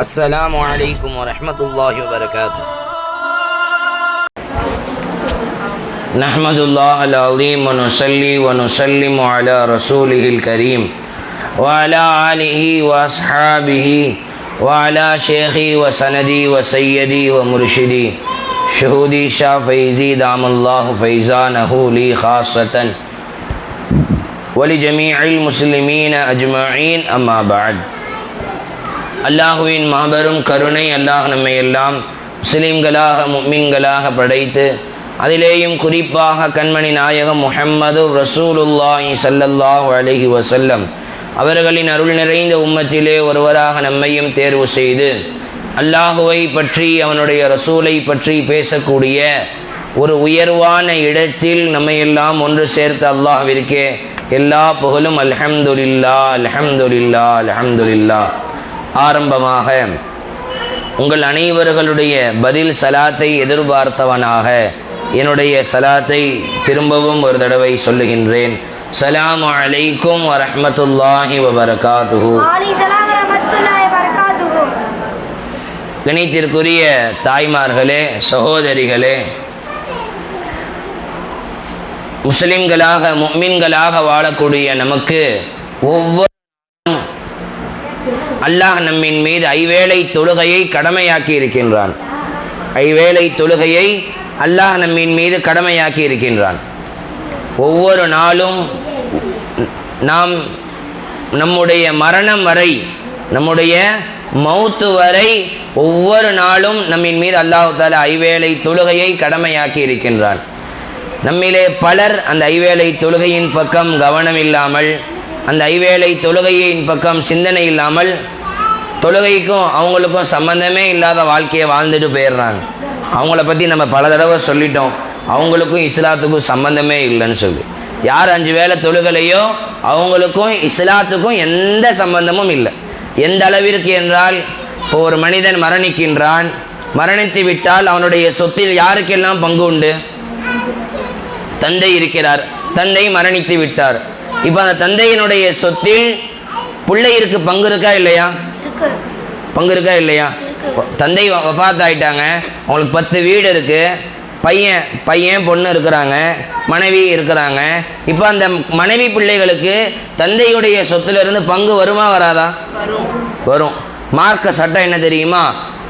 السلام عليكم ورحمة الله وبركاته. نحمد الله العظيم ونصلي ونسلم على رسوله الكريم وعلى آله وأصحابه وعلى شيخي وسندي وسيدي ومرشدي شهودي شاه فيزي دام الله فيزانه لي خاصة ولجميع المسلمين أجمعين أما بعد. அல்லாஹுவின் மாபெரும் கருணை, அல்லாஹ் நம்மை எல்லாம் முஸ்லிம்களாக முஃமின்களாக படைத்து அதிலேயும் குறிப்பாக கண்மணி நாயகம் முஹம்மது ரசூலுல்லாஹி ஸல்லல்லாஹு அலைஹி வஸல்லம் அவர்களின் அருள் நிறைந்த உம்மத்திலே ஒருவராக நம்மையும் தேர்வு செய்து அல்லாஹுவை பற்றி அவனுடைய ரசூலை பற்றி பேசக்கூடிய ஒரு உயர்வான இடத்தில் நம்மையெல்லாம் ஒன்று சேர்த்த அல்லாஹ்விற்கே எல்லா புகழும் அல்ஹம்துலில்லாஹ் அல்ஹம்துலில்லாஹ் அல்ஹம்துலில்லாஹ். ஆரம்பமாக உங்கள் அனைவர்களுடைய பதில் சலாத்தை எதிர்பார்த்தவனாக என்னுடைய சலாத்தை திரும்பவும் ஒரு தடவை சொல்லுகின்றேன். ஸலாமு அலைக்கும் வரஹ்மத்துல்லாஹி வபரகாத்துஹு. கணித்திற்குரிய தாய்மார்களே, சகோதரிகளே, முஸ்லிம்களாக முஃமின்களாக வாழக்கூடிய நமக்கு ஒவ்வொரு அல்லாஹ் நம்மின் மீது ஐவேளை தொழுகையை கடமையாக்கி இருக்கின்றான். ஐவேளை தொழுகையை அல்லாஹ் நம்மின் மீது கடமையாக்கி இருக்கின்றான். ஒவ்வொரு நாளும் நாம் நம்முடைய மரணம் வரை, நம்முடைய மௌத்து வரை ஒவ்வொரு நாளும் நம்மின் மீது அல்லாஹ் தஆலா ஐவேளை தொழுகையை கடமையாக்கி இருக்கின்றான். நம்மிலே பலர் அந்த ஐவேளை தொழுகையின் பக்கம் கவனம் இல்லாமல், அந்த ஐவேளை தொழுகையின் பக்கம் சிந்தனை இல்லாமல், தொழுகைக்கும் அவங்களுக்கும் சம்பந்தமே இல்லாத வாழ்க்கையை வாழ்ந்துட்டு போயிடுறாங்க. அவங்கள பற்றி நம்ம பல தடவை சொல்லிட்டோம், அவங்களுக்கும் இஸ்லாத்துக்கும் சம்பந்தமே இல்லைன்னு சொல்லி. யார் 5 வேளை தொழுகலையோ அவங்களுக்கும் இஸ்லாத்துக்கும் எந்த சம்பந்தமும் இல்லை. எந்த அளவிற்கு என்றால், இப்போ ஒரு மனிதன் மரணிக்கின்றான், மரணித்து விட்டால் அவனுடைய சொத்தில் யாருக்கெல்லாம் பங்கு உண்டு? தந்தை இருக்கிறார், தந்தை மரணித்து விட்டார். இப்போ அந்த தந்தையினுடைய சொத்தில் பிள்ளையிற்கு பங்கு இருக்கா இல்லையா? பங்கு இருக்கா இல்லையா? தந்தை வஃபாத் ஆயிட்டாங்க, அவங்களுக்கு 10 வீடு இருக்கு, பையன் பொண்ணு இருக்கிறாங்க, மனைவி இருக்கிறாங்க. இப்போ அந்த மனைவி பிள்ளைகளுக்கு தந்தையுடைய சொத்திலிருந்து பங்கு வருமா வராதா? வரும். மார்க்க சட்டம் என்ன தெரியுமா?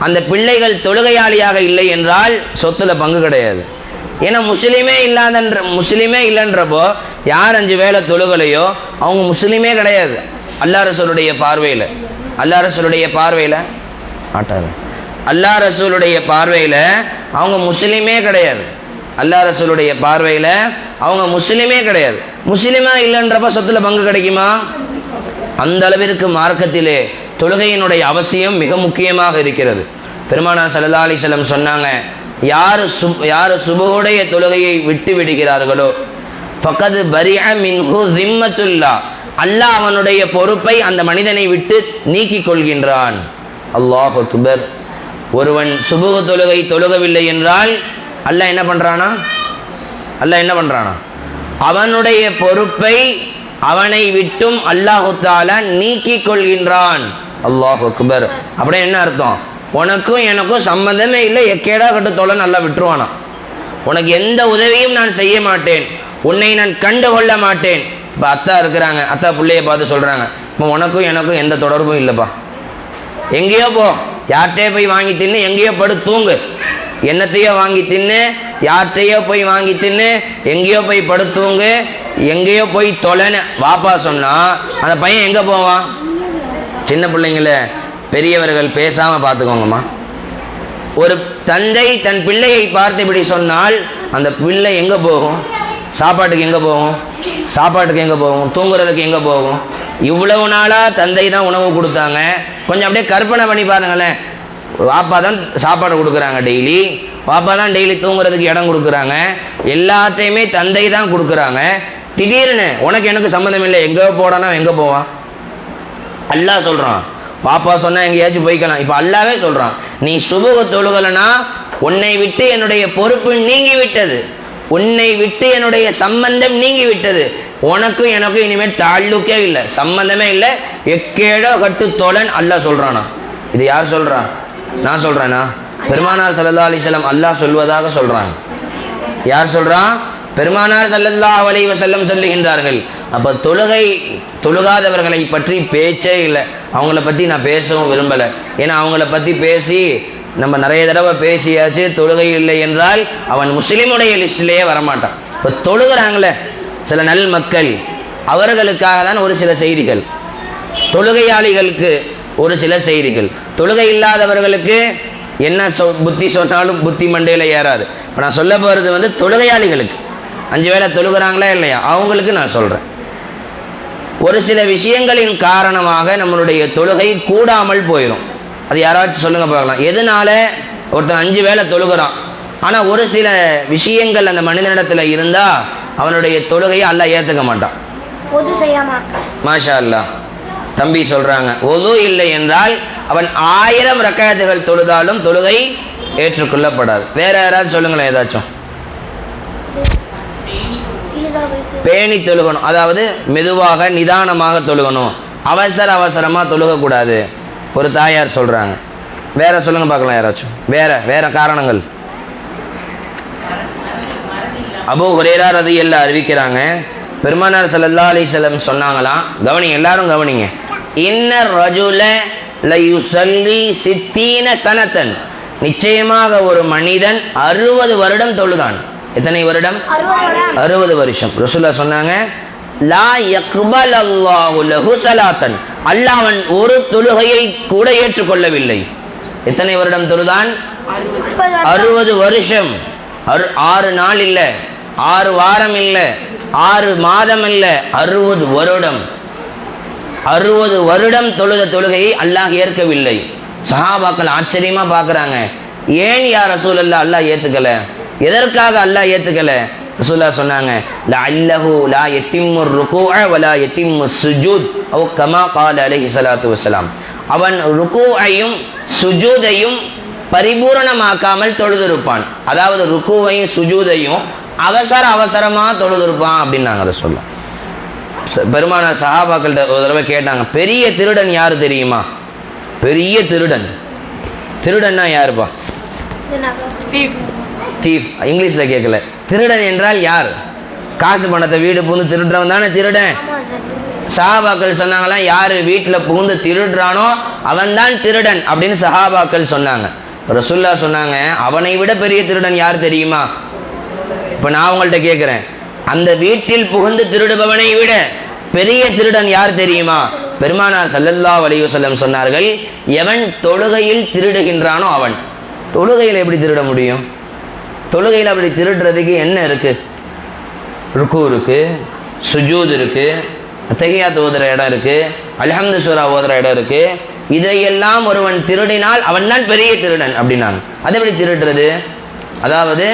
அந்த பிள்ளைகள் தொழுகையாளியாக இல்லை என்றால் சொத்துல பங்கு கிடையாது. ஏன்னா முஸ்லிமே இல்லைன்றப்போ யார் 5 வேளை தொழுகலையோ அவங்க முஸ்லிமே கிடையாது அல்லாஹ் ரசூலுடைய பார்வையில். அல்லாஹ் ரசூலுடைய பார்வையில் அல்லாஹ் ரசூலுடைய பார்வையில் அவங்க முஸ்லிமே கிடையாது. அல்லாஹ் ரசூலுடைய பார்வையில் அவங்க முஸ்லிமே கிடையாது. முஸ்லிமா இல்லைன்றப்ப சொத்துல பங்கு கிடைக்குமா? அந்த அளவிற்கு மார்க்கத்திலே தொழுகையினுடைய அவசியம் மிக முக்கியமாக இருக்கிறது. பெருமானார் ஸல்லல்லாஹு அலைஹி வஸல்லம் சொன்னாங்க, யார் சுபஹுடைய தொழுகையை விட்டு விடுகிறார்களோ ஃபக்கத் பரிஅ மின்ஹு ஸிம்மத்துல்லாஹ், அல்லாஹ் அவனுடைய பொறுப்பை அந்த மனிதனை விட்டு நீக்கிக் கொள்கின்றான். அல்லாஹு அக்பர். ஒருவன் சுபஹு தொழுகை தொழுகவில்லை என்றால் அல்லாஹ் என்ன பண்றானா? அவனுடைய பொறுப்பை அவனை விட்டும் அல்லாஹு தஆலா நீக்கிக் கொள்கின்றான். அல்லாஹு அக்பர். அப்படியே என்ன அர்த்தம்? உனக்கும் எனக்கும் சம்பந்தமே இல்லை, எக்கேடா கட்டு தொலை நல்லா விட்டுருவானா. உனக்கு எந்த உதவியும் நான் செய்ய மாட்டேன், உன்னை நான் கண்டு கொள்ள மாட்டேன். இப்போ அத்தா இருக்கிறாங்க, அத்தா பிள்ளைய பார்த்து சொல்கிறாங்க, இப்போ உனக்கும் எனக்கும் எந்த தொடர்பும் இல்லைப்பா, எங்கேயோ போ, யார்கிட்டையோ போய் வாங்கி தின்னு, எங்கேயோ படு தூங்கு, என்னத்தையோ வாங்கி தின்னு, யார்கிட்டையோ போய் வாங்கி தின்னு, எங்கேயோ போய் படுத்தூங்கு, எங்கேயோ போய் தொலைன்னு வாப்பா சொன்னால் அந்த பையன் எங்கே போவான்? சின்ன பிள்ளைங்கள பெரியவர்கள் பேசாமல் பார்த்துக்கோங்கம்மா. ஒரு தந்தை தன் பிள்ளையை பார்த்து இப்படி சொன்னால் அந்த பிள்ளை எங்கே போகும்? சாப்பாட்டுக்கு எங்கே போகும்? தூங்குறதுக்கு எங்கே போகும்? இவ்வளவு நாளாக தந்தை தான் உணவு கொடுத்தாங்க. கொஞ்சம் அப்படியே கற்பனை பண்ணி பாருங்களேன். வாப்பா தான் சாப்பாடு கொடுக்குறாங்க டெய்லி, வாப்பா தான் டெய்லி தூங்குறதுக்கு இடம் கொடுக்குறாங்க, எல்லாத்தையுமே தந்தை தான் கொடுக்குறாங்க. திடீர்னு உனக்கு எனக்கு சம்மந்தம் இல்லை, எங்கே போடானா எங்கே போவான்? அல்லாஹ் சொல்கிறான், பாப்பா சொன்னால் எங்கேயாச்சும் போய்க்கலாம். இப்போ அல்லாவே சொல்கிறான், நீ சுபஹு தொழுகலைன்னா உன்னை விட்டு என்னுடைய பொறுப்பு நீங்கி விட்டது, உன்னை விட்டு என்னுடைய சம்பந்தம் நீங்கி விட்டது, உனக்கும் எனக்கும் இனிமேல் தாழ்லுக்கே இல்லை, சம்பந்தமே இல்லை, எக்கேடோ கட்டு தோழன் அல்லாஹ் சொல்கிறானா. இது யார் சொல்கிறா? நான் சொல்கிறேன்னா? பெருமானார் ஸல்லல்லாஹு அலைஹி வஸல்லம் அல்லாஹ் சொல்வதாக சொல்கிறாங்க. யார் சொல்கிறா? பெருமானார் ஸல்லல்லாஹு அலைஹி வஸல்லம் சொல்லுகின்றார்கள். அப்போ தொழுகாதவர்களை பற்றி பேச்சே இல்லை. அவங்கள பற்றி நான் பேசவும் விரும்பலை. ஏன்னா அவங்கள பற்றி பேசி நம்ம நிறைய தடவை பேசியாச்சு. தொழுகை இல்லை என்றால் அவன் முஸ்லீமுடைய லிஸ்ட்டிலேயே வரமாட்டான். இப்போ தொழுகிறாங்களே சில நல் மக்கள், அவர்களுக்காக தான் ஒரு சில செய்திகள். தொழுகையாளிகளுக்கு ஒரு சில செய்திகள். தொழுகை இல்லாதவர்களுக்கு என்ன புத்தி சொன்னாலும் புத்தி மண்டையில் ஏறாது. இப்போ நான் சொல்ல போகிறது தொழுகையாளிகளுக்கு, 5 வேளை தொழுகிறாங்களா இல்லையா, அவங்களுக்கு நான் சொல்கிறேன். ஒரு சில விஷயங்களின் காரணமாக நம்மளுடைய தொழுகை கூடாமல் போயிடும். அது யாராச்சும் சொல்லுங்க பார்க்கலாம். எதனால ஒருத்தன் 5 வேளை தொழுகிறான், ஆனால் ஒரு சில விஷயங்கள் அந்த மனிதனிடத்தில் இருந்தால் அவனுடைய தொழுகையை அல்லாஹ் ஏற்றுக்க மாட்டான். மாஷா அல்லாஹ் தம்பி சொல்கிறாங்க, ஒது இல்லை என்றால் அவன் 1000 ரக்காத்துகள் தொழுதாலும் தொழுகை ஏற்றுக்கொள்ளப்படாது. வேற யாராவது சொல்லுங்களேன் ஏதாச்சும். பேணி தொழுகணும், அதாவது மெதுவாக நிதானமாக தொழுகணும், அவசரமாக தொழுகக்கூடாது. ஒரு தாயார் சொல்கிறாங்க. வேற சொல்லுங்க பார்க்கலாம் யாராச்சும். வேற காரணங்கள். அபூ ஹுரைரா ரலியல்லாஹு அறிவிக்கிறாங்க, பெருமானார் ஸல்லல்லாஹு அலைஹி வஸல்லம் சொன்னாங்களாம். கவனிங்க, எல்லாரும் கவனிங்க. இன்ன ரஜுல லயுஸல்லி 60 சனத்தன், நிச்சயமாக ஒரு மனிதன் 60 வருடம் தொழுதான். எத்தனை வருடம்? 60 வருஷம். ரசூலுல்லாஹ் சொன்னாங்க, லா யக்பல் அல்லாஹு லஹு ஸலாத்தன், அல்லாஹ் அவன் ஒரு தொழுகையை கூட ஏற்றுக்கொள்ளவில்லை. எத்தனை வருடம் தொழுதான்? 60 வருஷம். 6 நாள் இல்லை, 6 வாரம் இல்லை, 6 மாதம் இல்லை, 60 வருடம். 60 வருடம் தொழுத தொழுகையை அல்லாஹ் ஏற்கவில்லை. சஹாபாக்கள் ஆச்சரியமா பார்க்குறாங்க, ஏன் யா ரசூலல்லாஹ் அல்லாஹ் ஏற்றுக்கல? எதற்காக அல்லாஹ் ஏற்றுக்கல? ரசூலுல்லாஹ் சொன்னாங்க, லஅல்லஹு லா யத்திம்மு ருகூஅ வலா யத்திம்மு சுஜூத் அவ் கமா கால அலைஹி ஸலாத்து வஸலாம். அவன் ருகூஐயும் சுஜூதையும் பரிபூரணமாக்காமல் தொழுதிருப்பான். அதாவது ருகூவையும் சுஜூதையும் அவசரமாக தொழுதிருப்பான் அப்படின்னாங்க ரசூலுல்லாஹ். பெருமானார் சஹாபாக்கள்கிட்ட ஒரு தடவை கேட்டாங்க, பெரிய திருடன் யார் தெரியுமா? பெரிய திருடன்னா யாருப்பா? தீஃப். இங்கிலீஷில் கேட்கல. திருடன் என்றால் யார்? காசு பணத்தை வீடு புகுந்து திருடுறவன் தானே திருடன். சஹாபாக்கள் சொன்னாங்களாம், யார் வீட்டில் புகுந்து திருடுறானோ அவன்தான் திருடன் அப்படின்னு சஹாபாக்கள் சொன்னாங்க. ரசூலுல்லாஹ் சொன்னாங்க, அவனை விட பெரிய திருடன் யார் தெரியுமா? இப்போ நான் உங்கள்கிட்ட கேட்குறேன், அந்த வீட்டில் புகுந்து திருடுபவனை விட பெரிய திருடன் யார் தெரியுமா? பெருமானார் ஸல்லல்லாஹு அலைஹி வஸல்லம் சொன்னார்கள், எவன் தொழுகையில் திருடுகின்றானோ அவன். தொழுகையில் எப்படி திருட முடியும்? தொழுகையில் அப்படி திருடுறதுக்கு என்ன இருக்குது? ருக்கு இருக்குது, சுஜூத் இருக்குது, தஹியாத் ஓதுற இடம் இருக்குது, அல்ஹம்து சூரா ஓதுற இடம் இருக்குது. இதையெல்லாம் ஒருவன் திருடினால் அவன் தான் பெரிய திருடன் அப்படின்னாங்க. அது எப்படி திருடுறது? அதாவது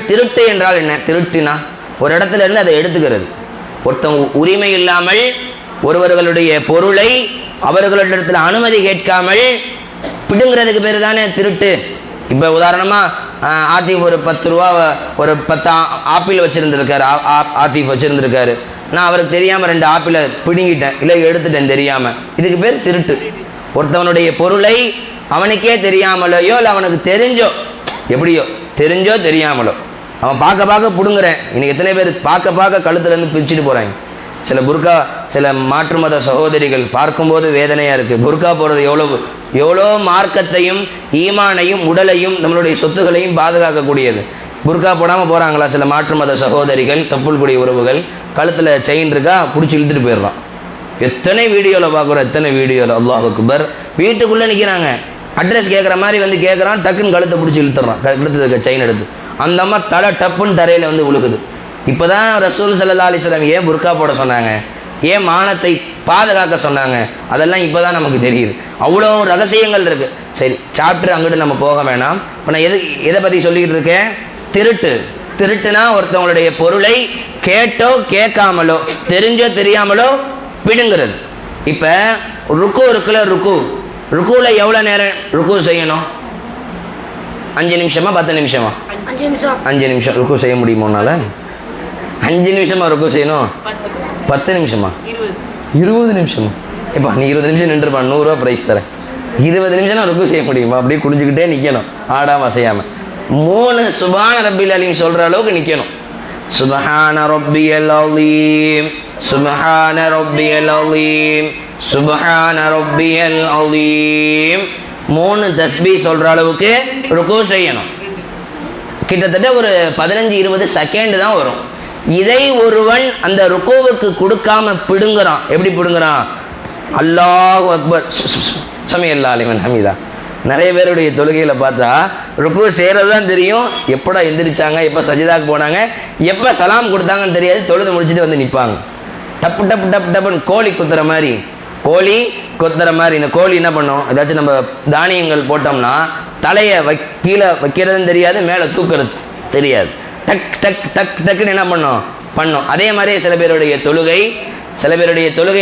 திருட்டு என்றால் என்ன? திருட்டினா ஒரு இடத்துல இருந்து அதை எடுத்துக்கிறது. ஒருத்தவங்க உரிமை இல்லாமல் ஒருவர்களுடைய பொருளை அவர்களிடத்தில் அனுமதி கேட்காமல் பிடுங்கிறதுக்கு பேர் தானே திருட்டு. இப்போ உதாரணமாக ஆத்திஃப் ஒரு 10 ரூபா ஒரு 10 ஆப்பிள் வச்சுருந்துருக்காரு, ஆத்திஃப் வச்சுருந்துருக்காரு. நான் அவருக்கு தெரியாமல் 2 ஆப்பிளை பிடுங்கிட்டேன், இல்லை எடுத்துட்டேன் தெரியாமல். இதுக்கு பேர் திருட்டு. ஒருத்தவனுடைய பொருளை அவனுக்கே தெரியாமலையோ இல்லை அவனுக்கு தெரிஞ்சோ, எப்படியோ தெரிஞ்சோ தெரியாமலோ அவன் பார்க்க பிடுங்குறேன். இன்னைக்கு எத்தனை பேர் பார்க்க கழுத்துலேருந்து பிரிச்சுட்டு போகிறாங்க. சில புர்கா, சில மாற்று மத சகோதரிகள் பார்க்கும்போது வேதனையாக இருக்குது. புர்கா போடுறது எவ்வளோ மார்க்கத்தையும் ஈமானையும் உடலையும் நம்மளுடைய சொத்துக்களையும் பாதுகாக்கக்கூடியது. புர்கா போடாமல் போகிறாங்களா சில மாற்று மத சகோதரிகள், தப்புள்குடி உறவுகள், கழுத்தில் செயின் இருக்கா பிடிச்சி இழுத்துட்டு போயிடுறான். எத்தனை வீடியோவில் பார்க்குறோம், எத்தனை வீடியோவில். அல்லாஹ் அக்பர். வீட்டுக்குள்ளே நிற்கிறாங்க, அட்ரஸ் கேட்குற மாதிரி கேட்குறான், டக்குன்னு கழுத்தை பிடிச்சி இழுத்துறான், கழுத்தில் இருக்க செயின் எடுத்து. அந்த அம்மா தலை டப்புன்னு தரையில் விழுகுது. இப்போ தான் ரசூல் ஸல்லல்லாஹு அலைஹி வஸல்லம் ஏன் புர்கா போட சொன்னாங்க, ஏன் மானத்தை பாதுகாக்க சொன்னாங்க, அதெல்லாம் இப்போ தான் நமக்கு தெரியுது. அவ்வளோ ரகசியங்கள் இருக்குது. சரி, சாப்டர் அங்கிட்டு நம்ம போக வேணாம். இப்போ நான் எதை பற்றி சொல்லிக்கிட்டு இருக்கேன்? திருட்டுனா ஒருத்தவங்களுடைய பொருளை கேட்டோ கேட்காமலோ தெரிஞ்சோ தெரியாமலோ பிடுங்கிறது. இப்போ ருக்கு இருக்குல்ல, ருக்குவில் எவ்வளோ நேரம் ருக்கு செய்யணும்? 5 நிமிஷமா 10 நிமிஷமா? 5 நிமிஷம் ருக்கு செய்ய முடியுமோனால 5 நிமிஷமா ருக்கு செய்யணும்? 10 நிமிஷமா? 20 நிமிஷமா? இப்போ நீ 20 நிமிஷம் நின்றுப்பா, 100 ரூபா ப்ரைஸ் தரேன். 20 நிமிஷம் ருக்கு செய்ய முடியுமா? அப்படியே குடிஞ்சுக்கிட்டே நிற்கணும், ஆடாம அசையாமல். 3 சுப்ஹான ரப்பில் அலீம் சொல்கிற அளவுக்கு நிற்கணும். சுப்ஹான ரப்பியல் அலீம், சுப்ஹான ரப்பியல் அலீம், சுப்ஹான ரப்பியல் அலீம். 3 தஸ்பீ சொல்கிற அளவுக்கு ருக்கு செய்யணும். கிட்டத்தட்ட ஒரு 15-20 செகண்ட் தான் வரும். இதை ஒருவன் அந்த ருக்குவுக்கு கொடுக்காம பிடுங்குறான். எப்படி பிடுங்குறான்? அல்லாஹு அக்பர் சமிஅல்லாஹு லிமன் ஹமீதா. நிறைய பேருடைய தொழுகையில் பார்த்தா ருக்கு செய்கிறது தான் தெரியும், எப்படா எந்திரிச்சாங்க, எப்போ சஜிதாக்கு போனாங்க, எப்போ சலாம் கொடுத்தாங்கன்னு தெரியாது. தொழுது முடிச்சுட்டு வந்து நிற்பாங்க. டப்பு டப்பு டப்பு டப்புன்னு கோழி குத்துற மாதிரி, கோழி கொத்துற மாதிரி. இந்த கோழி என்ன பண்ணும்? ஏதாச்சும் நம்ம தானியங்கள் போட்டோம்னா தலையை கீழே வைக்கிறதுன்னு தெரியாது, மேலே தூக்கிறது தெரியாது. டக் டக் டக் டக்குன்னு என்ன பண்ணும். அதே மாதிரியே சில பேருடைய தொழுகை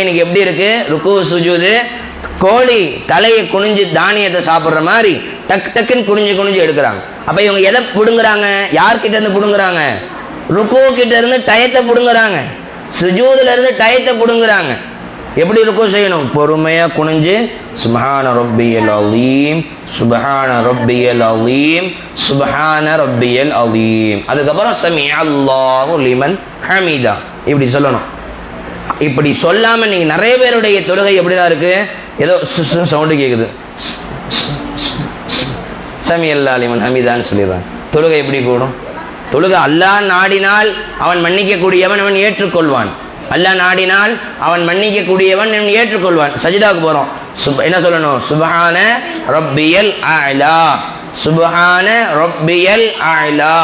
இன்னைக்கு எப்படி இருக்கு? ருக்கு சுஜூது, கோழி தலையை குனிஞ்சு தானியத்தை சாப்பிட்ற மாதிரி டக் டக்குன்னு குனிஞ்சு எடுக்கிறாங்க. அப்போ இவங்க எதை பிடுங்குறாங்க? யார்கிட்ட இருந்து பிடுங்குறாங்க? ருக்கு கிட்ட இருந்து டயத்தை பிடுங்குறாங்க, சுஜூதுல இருந்து டயத்தை பிடுங்குறாங்க. எப்படி ருக்கு செய்யணும்? பொறுமையாக குனிஞ்சு சுப்ஹான ரப்பியல் அலீம், சுப்ஹான ரப்பியல் அலீம், சுப்ஹான ரப்பியல் அலீம். அதுக்கப்புறம் சமிஅல்லாஹு லிமன் ஹமீதா இப்படி சொல்லணும். இப்படி சொல்லாமல் நீங்கள் நிறைய பேருடைய தொழுகை எப்படிதான் இருக்கு? ஏதோ சவுண்டு கேட்குது, சமிஅல்லாஹு லிமன் ஹமீதான்னு சொல்லிடுறாங்க. தொழுகை எப்படி கூடும்? தொழுகை அல்லாஹ் நாடினால் அவன் மன்னிக்கக்கூடியவன், அவன் ஏற்றுக்கொள்வான். அல்லாஹ் நாடினால் அவன் மன்னிக்கக்கூடியவன், அவன் ஏற்றுக்கொள்வான். சஜிதாவுக்கு போகிறோம், என்ன சொல்லணும்? சுப்ஹான ரப்பியல் அலா, சுப்ஹான ரப்பியல் அலா,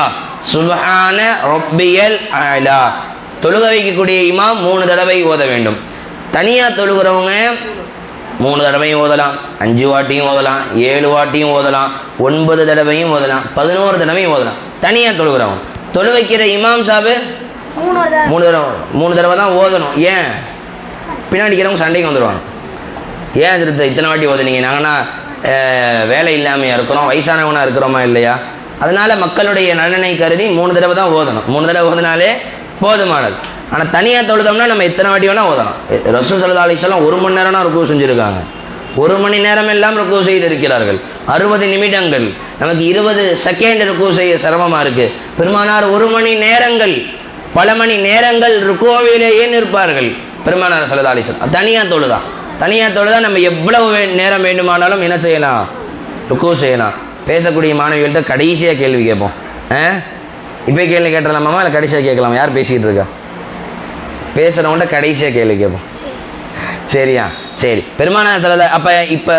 சுப்ஹான ரப்பியல் அலா. தொழுகை வைக்கக்கூடிய இமாம் 3 தடவை ஓத வேண்டும். தனியாக தொழுகிறவங்க 3 தடவையும் ஓதலாம், 5 வாட்டியும் ஓதலாம், 7 வாட்டியும் ஓதலாம், 9 தடவையும் ஓதலாம், 11 தடவையும் ஓதலாம். தனியாக தொழுகிறவங்க. தொழு வைக்கிற இமாம் சாபு 3 தடவை தான் ஓதணும். ஏன்? பின்னாடிக்கிறவங்க சண்டைக்கு வந்துடுவாங்க. ஏன் இத்தனை வாட்டி ஓதுனீங்க? நாங்கன்னா வேலை இல்லாமையாக இருக்கிறோம், வயசானவனாக இருக்கிறோமா இல்லையா? அதனால் மக்களுடைய நலனை கருதி 3 தடவை தான் ஓதணும். 3 தடவை ஓதுனாலே போதுமானது. ஆனால் தனியாக தொழுதோம்னா நம்ம எத்தனை வாட்டி வேணால் ஓதலாம். ரசூல் ஸல்லல்லாஹு அலைஹி வஸல்லம் 1 மணி நேரம்னா ருக்கு செஞ்சுருக்காங்க. 1 மணி நேரம் எல்லாம் ருக்கு செய்திருக்கிறார்கள். 60 நிமிடங்கள். நமக்கு 20 செகண்ட் ருக்கு செய்ய சிரமமாக இருக்குது. பெருமானார் 1 மணி நேரங்கள், பல மணி நேரங்கள் ருக்குவிலேயே நிற்பார்கள் பெருமானார் ஸல்லல்லாஹு அலைஹி வஸல்லம். தனியாக தொழுதா நம்ம எவ்வளவு நேரம் வேண்டுமானாலும் என்ன செய்யலாம்? ருக்கு செய்யலாம். பேசக்கூடிய மாணவிகள்கிட்ட கடைசியாக கேள்வி கேட்போம். இப்போ கேள்வி கேட்டுடலாமா இல்லை கடைசியாக கேட்கலாமா? யார் பேசிக்கிட்டு இருக்கா? பேசுகிறவங்கள்ட்ட கடைசியாக கேள்வி கேட்போம். சரியா? சரி. பெருமானார் ஸல்லல்லாஹு அப்போ இப்போ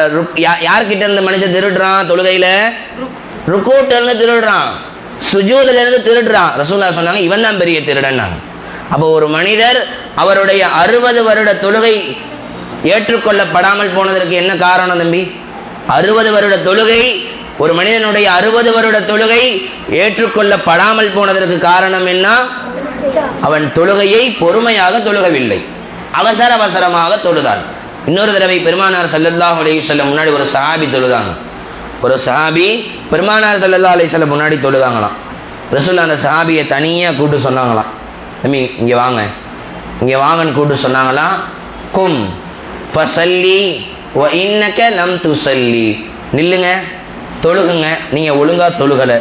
யார்கிட்ட இருந்து மனுஷன் திருடுறான்? தொழுகையில் ருக்குட்ட இருந்து திருடுறான், சுஜூதுல இருந்து திருடுறான். ரசூலுல்லாஹ் சொன்னாங்க இவன் தான் பெரிய திருடன்னாங்க. அப்போ ஒரு மனிதர் அவருடைய 60 வருட தொழுகை ஏற்றுக்கொள்ளப்படாமல் போனதற்கு என்ன காரணம் தம்பி? 60 வருட தொழுகை, ஒரு மனிதனுடைய 60 வருட தொழுகை ஏற்றுக்கொள்ளப்படாமல் போனதற்கு காரணம் என்ன? அவன் தொழுகையை பொறுமையாக தொழுகவில்லை, அவசரமாக தொழுதான். இன்னொரு தடவை பெருமானார் ஸல்லல்லாஹு அலைஹி வஸல்லம் முன்னாடி ஒரு சஹாபி தொழுதாங்க. ஒரு சஹாபி பெருமானார் ஸல்லல்லாஹு அலைஹி வஸல்லம் முன்னாடி தொழுதாங்களாம். ரசூலுல்லாஹ் அந்த சஹாபியை தனியாக கூப்பிட்டு சொன்னாங்களாம், தம்பி இங்கே வாங்கன்னு கூப்பிட்டு சொன்னாங்களாம். கும் ஃபஸல்லி வ இன்னக லம் துஸல்லி, நில்லுங்க, தொழுகுங்க, நீங்கள் ஒழுங்காக தொழுகலை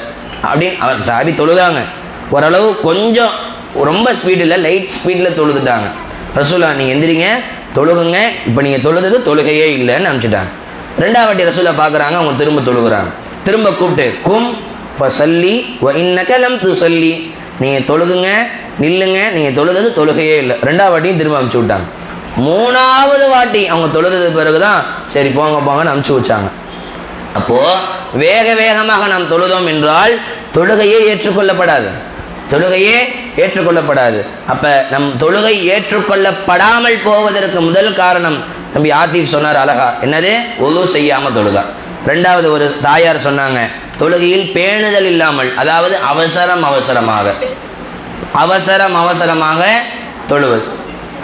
அப்படின்னு அவர் சஹாபி தொழுதாங்க. ஓரளவு கொஞ்சம் ரொம்ப ஸ்பீடில், லைட் ஸ்பீடில் தொழுதுட்டாங்க. ரசூலுல்லாஹ் நீங்கள் எந்திரிங்க, தொழுகுங்க, இப்போ நீங்கள் தொழுது தொழுகையே இல்லைன்னு அனுப்பிச்சிட்டாங்க. 2வது வாட்டி ரசூலுல்லாஹ் பார்க்குறாங்க, அவங்க திரும்ப தொழுகிறாங்க. திரும்ப கூப்பிட்டு கும் ஃபஸல்லி வ இன்னக லம் துஸல்லி, நீங்கள் தொழுகுங்க, நில்லுங்க, நீங்கள் தொழுது தொழுகையே இல்லை. 2வது வாட்டியும் திரும்ப அனுப்பிச்சி விட்டாங்க. 3வது வாட்டி அவங்க தொழுது பிறகு தான் சரி போங்கன்னு அனுப்பிச்சி வச்சாங்க. அப்போது வேகமாக நாம் தொழுதோம் என்றால் தொழுகையே ஏற்றுக்கொள்ளப்படாது. அப்போ நம் தொழுகை ஏற்றுக்கொள்ளப்படாமல் போவதற்கு முதல் காரணம் தம்பி ஆத்திஃப் சொன்னார் அழகா, என்னது? ஒது செய்யாமல் தொழுகா. 2வது ஒரு தாயார் சொன்னாங்க, தொழுகையில் பேணுதல் இல்லாமல், அதாவது அவசரமாக தொழுவது.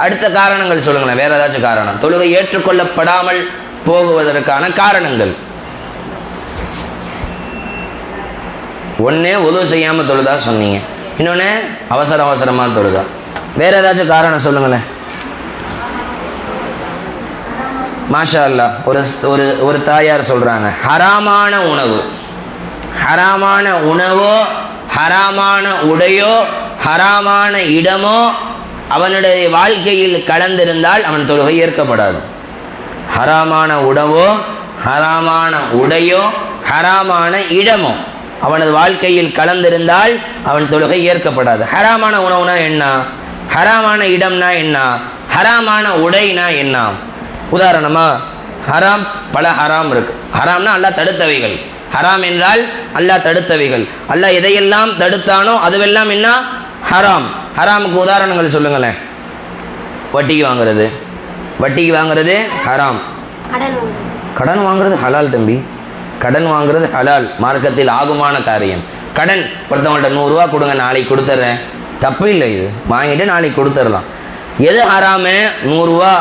அடுத்த காரணங்கள் சொல்லுங்களேன், வேற ஏதாச்சும் காரணம் தொழுகை ஏற்றுக்கொள்ளப்படாமல் போகுவதற்கான காரணங்கள்? ஒன்று ஒது செய்யாமல் தொழுதா சொன்னீங்க, இன்னொன்று அவசரமாக தொழுதா. வேற ஏதாச்சும் காரணம் சொல்லுங்களேன். மாஷா அல்லாஹ். ஒரு ஒரு ஒரு தாயார் சொல்கிறாங்க, ஹராமான உணவோ ஹராமான உடையோ ஹராமான இடமோ அவனுடைய வாழ்க்கையில் கலந்திருந்தால் அவன் தொழுகை ஏற்கப்படாது. ஹராமான உணவோ ஹராமான உடையோ ஹராமான இடமோ அவனது வாழ்க்கையில் கலந்திருந்தால் அவன் தொழுகை ஏற்கப்படாது. ஹராமான உணவுனா என்ன, ஹராமான இடம்னா என்ன, ஹராமான உடைனா என்ன? உதாரணமா ஹராம், பல ஹராம் இருக்கு. ஹராம்னா அல்லாஹ் தடுத்தவைகள். ஹராம் என்றால் அல்லாஹ் தடுத்தவைகள். அல்லாஹ் எதையெல்லாம் தடுத்தானோ அதுவெல்லாம் என்ன, ஹராம். ஹராமுக்கு உதாரணங்கள் சொல்லுங்களேன். வட்டிக்கு வாங்குறது ஹராம். கடன் வாங்குறது ஹலால் தம்பி. கடன் வாங்குறது ஹலால், மார்க்கத்தில் ஆகுமான காரியம். கடன் ஒருத்தவங்கள்ட்ட 100 ரூபா கொடுங்க, நாளைக்கு கொடுத்துட்றேன், தப்பு இல்லை. இது வாங்கிட்டு நாளைக்கு கொடுத்துடலாம். எது ஹராமு? 100 ரூபா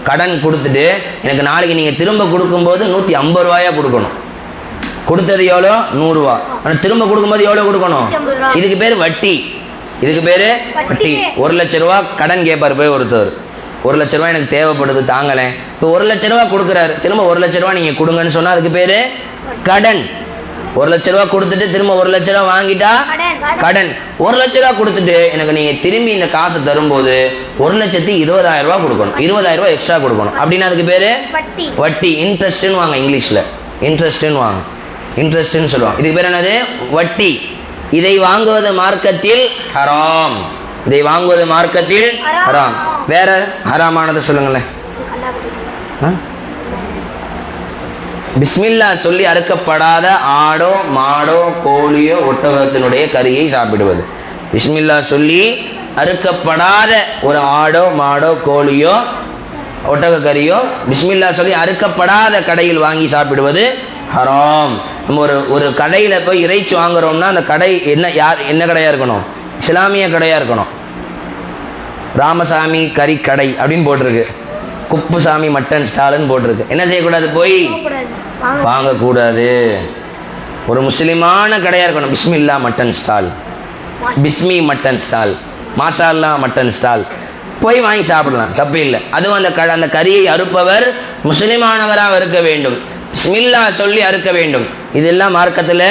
கடன் கொடுத்துட்டு எனக்கு நாளைக்கு நீங்கள் திரும்ப கொடுக்கும்போது 150 ரூபாயா கொடுக்கணும். கொடுத்தது எவ்வளோ? 100 ரூபா. ஆனால் திரும்ப கொடுக்கும்போது எவ்வளோ கொடுக்கணும்? இதுக்கு பேர் வட்டி. இதுக்கு பேர் வட்டி. 1 லட்ச ரூபா கடன் கேட்பார் போய் ஒருத்தர். 1 லட்ச ரூபா எனக்கு தேவைப்படுது, தாங்களேன். இப்போ 1 லட்ச ரூபா கொடுக்குறாரு, திரும்ப 1 லட்ச ரூபா நீங்கள் கொடுங்கன்னு சொன்னால் அதுக்கு பேர் கடன். 1 லட்ச ரூபா கொடுத்துட்டு திரும்ப 1 லட்ச ரூபா வாங்கிட்டா கடன். 1 லட்ச ரூபா கொடுத்துட்டு எனக்கு நீங்கள் திரும்பி இந்த காசை தரும்போது 1,20,000 ரூபா கொடுக்கணும், 20,000 ரூபா எக்ஸ்ட்ரா கொடுக்கணும். அப்படின்னா அதுக்கு பேர் வட்டி. இன்ட்ரெஸ்ட்னு வாங்க, இங்கிலீஷில் இன்ட்ரெஸ்ட்னு வாங்க, இன்ட்ரெஸ்ட்னு சொல்லுவாங்க. இதுக்கு பேர் என்னது? வட்டி. இதை வாங்குவது மார்க்கத்தில் ஹராம். இதை வாங்குவது மார்க்கத்தில் ஹராம். வேற ஹராமானதை சொல்லுங்களேன். பிஸ்மில்லா சொல்லி அறுக்கப்படாத ஆடோ மாடோ கோழியோ ஒட்டகத்தினுடைய கறியை சாப்பிடுவது. பிஸ்மில்லா சொல்லி அறுக்கப்படாத ஒரு ஆடோ மாடோ கோழியோ ஒட்டக கறியோ பிஸ்மில்லா சொல்லி அறுக்கப்படாத கடையில் வாங்கி சாப்பிடுவது ஹராம். நம்ம ஒரு கடையில் போய் இறைச்சி வாங்குறோம்னா அந்த கடை என்ன கடையாக இருக்கணும்? இஸ்லாமிய கடையாக இருக்கணும். ராமசாமி கறி கடை அப்படின்னு போட்டிருக்கு, குப்புசாமி மட்டன் ஸ்டால்னு போட்டிருக்கு. என்ன செய்யக்கூடாது? போய் வாங்கக்கூடாது. ஒரு முஸ்லிமான கடையாக இருக்கணும். Bismillah mutton stall, Bismi mutton stall, Mashallah mutton stall, போய் வாங்கி சாப்பிடலாம், தப்பு இல்லை. அதுவும் அந்த கறியை அறுப்பவர் முஸ்லிமானவராக இருக்க வேண்டும், பிஸ்மில்லா சொல்லி அறுக்க வேண்டும். இதெல்லாம் மார்க்கத்தில்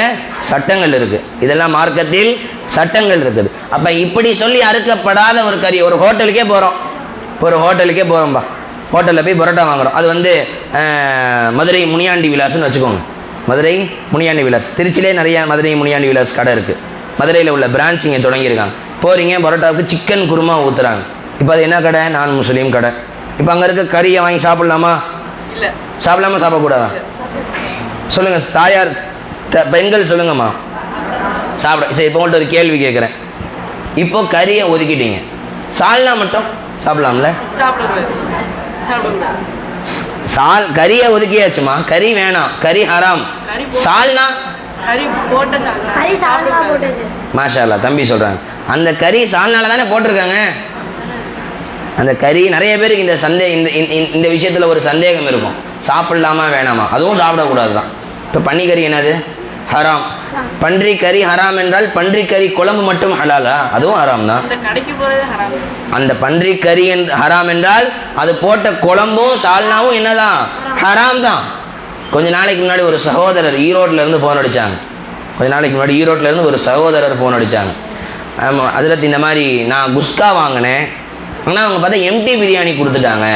சட்டங்கள் இருக்குது. இதெல்லாம் மார்க்கத்தில் சட்டங்கள் இருக்குது. அப்போ இப்படி சொல்லி அறுக்கப்படாத ஒரு கறி, ஒரு ஹோட்டலுக்கே போகிறோம்பா, ஹோட்டலில் போய் பரோட்டா வாங்குகிறோம். அது மதுரை முனியாண்டி விலாஸ்ன்னு வச்சுக்கோங்க. மதுரை முனியாண்டி விலாஸ், திருச்சியிலே நிறைய மதுரை முனியாண்டி விலாஸ் கடை இருக்குது. மதுரையில் உள்ள பிரான்ச் இங்கே தொடங்கியிருக்காங்க. போகிறீங்க, பரோட்டாவுக்கு சிக்கன் குருமா ஊற்றுறாங்க. இப்போ அது என்ன கடை? நான் முஸ்லீம் கடை. இப்போ அங்கே இருக்க கறியை வாங்கி சாப்பிட்லாமா? இல்லை. சாப்பிடலாமா சாப்பிடக்கூடாதா? சொல்லுங்கள் தாயார், பெண்கள் சொல்லுங்கம்மா. சாப்பிட. சரி, இப்போ உங்கள்கிட்ட ஒரு கேள்வி கேட்குறேன். இப்போ கறியை ஒதுக்கிட்டீங்க, சால்னா மட்டும் சாப்பிடலாம்ல? கறியை ஒதுக்கியாச்சுமா, கறி வேணாம், கறி ஹராம். சால்னா மாஷா அல்லாஹ் தம்பி சொல்கிறாங்க. அந்த கறி சால்னால தானே போட்டிருக்காங்க. அந்த கறி நிறைய பேருக்கு இந்த விஷயத்தில் ஒரு சந்தேகம் இருக்கும், சாப்பிடலாமா வேணாமா? அதுவும் சாப்பிடக்கூடாது தான். இப்போ பன்னிக்கறி என்னது? ஹராம். பன்றி கறி ஹராம் என்றால் பன்றி கறி குழம்பு மட்டும் ஹலாலா? அதுவும் ஹராம் தான். அந்த பன்றி கறி ஹராம் என்றால் அது போட்ட குழம்பும் சால்னாவும் என்னதான்? ஹராம் தான். கொஞ்ச நாளைக்கு முன்னாடி ஒரு சகோதரர் ஈரோட்டில் இருந்து ஃபோன் அடித்தாங்க. ஆமாம், அதில் இந்த மாதிரி நான் குஸ்கா வாங்கினேன், ஆனால் அவங்க பார்த்தா எம்டி பிரியாணி கொடுத்துட்டாங்க.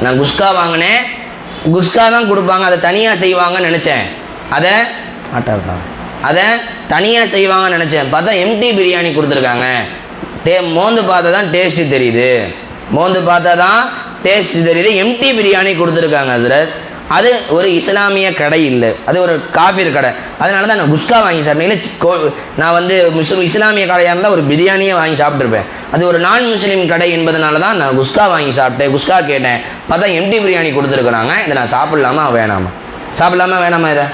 நான் குஸ்கா வாங்கினேன், குஸ்கா தான் கொடுப்பாங்க, அதை தனியாக செய்வாங்கன்னு நினச்சேன். அதை தனியாக செய்வாங்கன்னு நினச்சேன். பார்த்தா எம்டி பிரியாணி கொடுத்துருக்காங்க. மோந்து பார்த்தா தான் டேஸ்ட்டு தெரியுது. எம்டி பிரியாணி கொடுத்துருக்காங்க ஹஸ்ரத். அது ஒரு இஸ்லாமிய கடை இல்லை, அது ஒரு காஃபிர் கடை. அதனால தான் நான் குஸ்கா வாங்கி சாப்பிட்டேன். நான் இஸ்லாமிய கடையாக இருந்தால் ஒரு பிரியாணியை வாங்கி சாப்பிட்ருப்பேன். அது ஒரு நான் முஸ்லீம் கடை என்பதனால தான் நான் குஸ்கா வாங்கி சாப்பிட்டேன். குஸ்கா கேட்டேன், பார்த்தா எம்டி பிரியாணி கொடுத்துருக்குறாங்க. இதை நான் சாப்பிடலாமா வேணாமா? இதை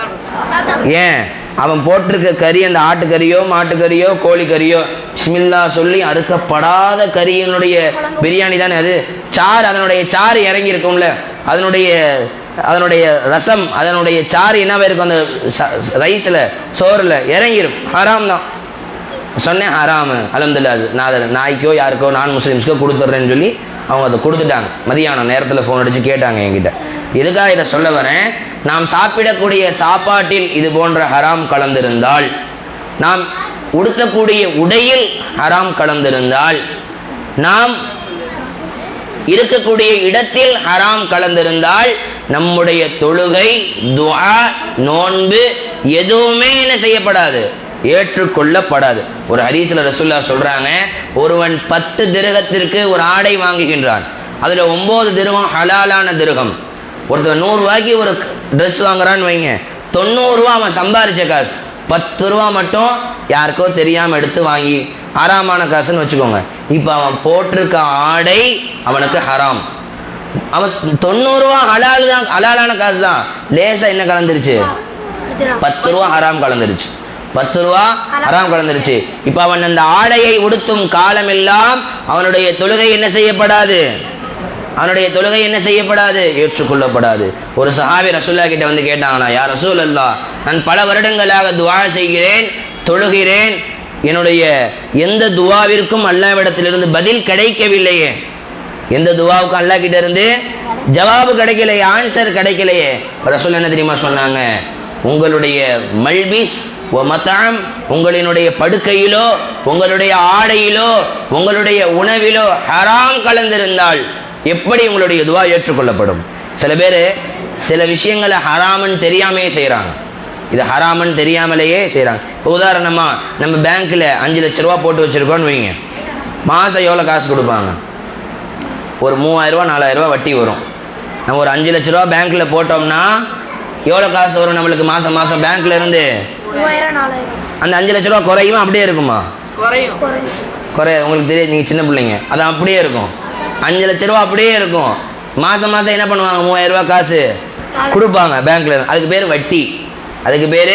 ஏன்? அவன் போட்டிருக்க கறி அந்த ஆட்டுக்கறியோ மாட்டுக்கறியோ கோழிக்கறியோ பிஸ்மில்லா சொல்லி அறுக்கப்படாத கறியினுடைய பிரியாணி தானே அது. அதனுடைய சாறு இறங்கி இருக்கும்ல, அதனுடைய ரசம், அதனுடைய சாறு என்னவே இருக்கும் அந்த ரைஸில் சோறில் இறங்கிடும். ஹராம் தான் சொன்னேன். ஹராமு அல்ஹம்துலில்லாஹ். நான் நாய்க்கோ யாருக்கோ நான் முஸ்லீம்ஸ்க்கோ கொடுத்துட்றேன்னு சொல்லி அவங்க அதை கொடுத்துட்டாங்க. மதியானம் நேரத்தில் ஃபோன் அடித்து கேட்டாங்க என்கிட்ட. எதுக்காக இதை சொல்ல வரேன், நாம் சாப்பிடக்கூடிய சாப்பாட்டில் இது போன்ற ஹராம் கலந்திருந்தால், நாம் உடுத்தக்கூடிய உடையில் ஹராம் கலந்திருந்தால், நாம் இருக்கக்கூடிய இடத்தில் ஹராம் கலந்திருந்தால், நம்முடைய தொழுகை, துஆ, நோன்பு எதுவுமே என்ன செய்யப்படாது, ஏற்றுக்கொள்ளப்படாது. ஒரு ஹதீஸ்ல ரசூலுல்லாஹ் சொல்றாங்க, ஒருவன் 10 திரகத்திற்கு ஒரு ஆடை வாங்குகின்றான், அதுல 9 திரகம் ஹலாலான திரகம். ஒருத்தர் 100 ரூபாய்க்கு ஒரு ட்ரெஸ் வாங்குறான்னு வைங்க, 90 ரூபா அவன் சம்பாரிச்ச காசு, 10 ரூபா மட்டும் யாருக்கோ தெரியாம எடுத்து வாங்கி ஹராமான காசுன்னு வச்சுக்கோங்க. இப்போ அவன் போட்டிருக்க ஆடை அவனுக்கு ஹராம். அவன் 90 ரூபா ஹலால் தான், ஹலாலான காசு தான், லேசா என்ன கலந்துருச்சு, 10 ரூபா ஹராம் கலந்துருச்சு, 10 ரூபா ஹராம் கலந்துருச்சு. இப்போ அவன் அந்த ஆடையை உடுத்தும் காலமெல்லாம் அவனுடைய தொழுகை என்ன செய்யப்படாது, அவனுடைய தொழுகை என்ன செய்யப்படாது, ஏற்றுக்கொள்ளப்படாது. ஒரு சஹாபி ரசூலுல்லாஹ் கிட்ட வந்து கேட்டாங்களா, யா ரசூலல்லாஹ், நான் பல வருடங்களாக துஆ செய்கிறேன், தொழுகிறேன், என்னுடைய எந்த துஆவிற்கும் அல்லாஹ்விடத்திலிருந்து பதில் கிடைக்கவில்லையே, எந்த துஆவுக்கும் அல்லாஹ் கிட்ட இருந்து ஜவாபு கிடைக்கலையே, ஆன்சர் கிடைக்கலையே. ரசூல் என்ன தெரியுமா சொன்னாங்க, உங்களுடைய மல்பிஸ் வ மத்அம், உங்களினுடைய படுக்கையிலோ உங்களுடைய ஆடையிலோ உங்களுடைய உணவிலோ ஹராம் கலந்திருந்தால் எப்படி உங்களுடைய துஆ ஏற்றுக்கொள்ளப்படும்? சில பேர் சில விஷயங்களை ஹராமன்னு தெரியாமையே செய்கிறாங்க, இது ஹராமன்னு தெரியாமலேயே செய்கிறாங்க. இப்போ உதாரணமாக நம்ம பேங்க்கில் 5 லட்ச ரூபா போட்டு வச்சுருக்கோன்னு வைங்க, மாதம் எவ்வளோ காசு கொடுப்பாங்க, ஒரு 3000 ரூபா 4000 ரூபா வட்டி வரும். நம்ம ஒரு 5 லட்ச ரூபா பேங்க்கில் போட்டோம்னா எவ்வளோ காசு வரும் நம்மளுக்கு மாதம் மாதம் பேங்க்கில் இருந்து? அந்த 5 லட்ச ரூபா குறையுமா அப்படியே இருக்குமா? குறையாது. உங்களுக்கு தெரியாது, நீங்கள் சின்ன பிள்ளைங்க, அது அப்படியே இருக்கும். 5 லட்ச ரூபா அப்படியே இருக்கும். மாதம் மாதம் என்ன பண்ணுவாங்க, 3000 ரூபா காசு கொடுப்பாங்க பேங்க்கில், அதுக்கு பேர் வட்டி, அதுக்கு பேர்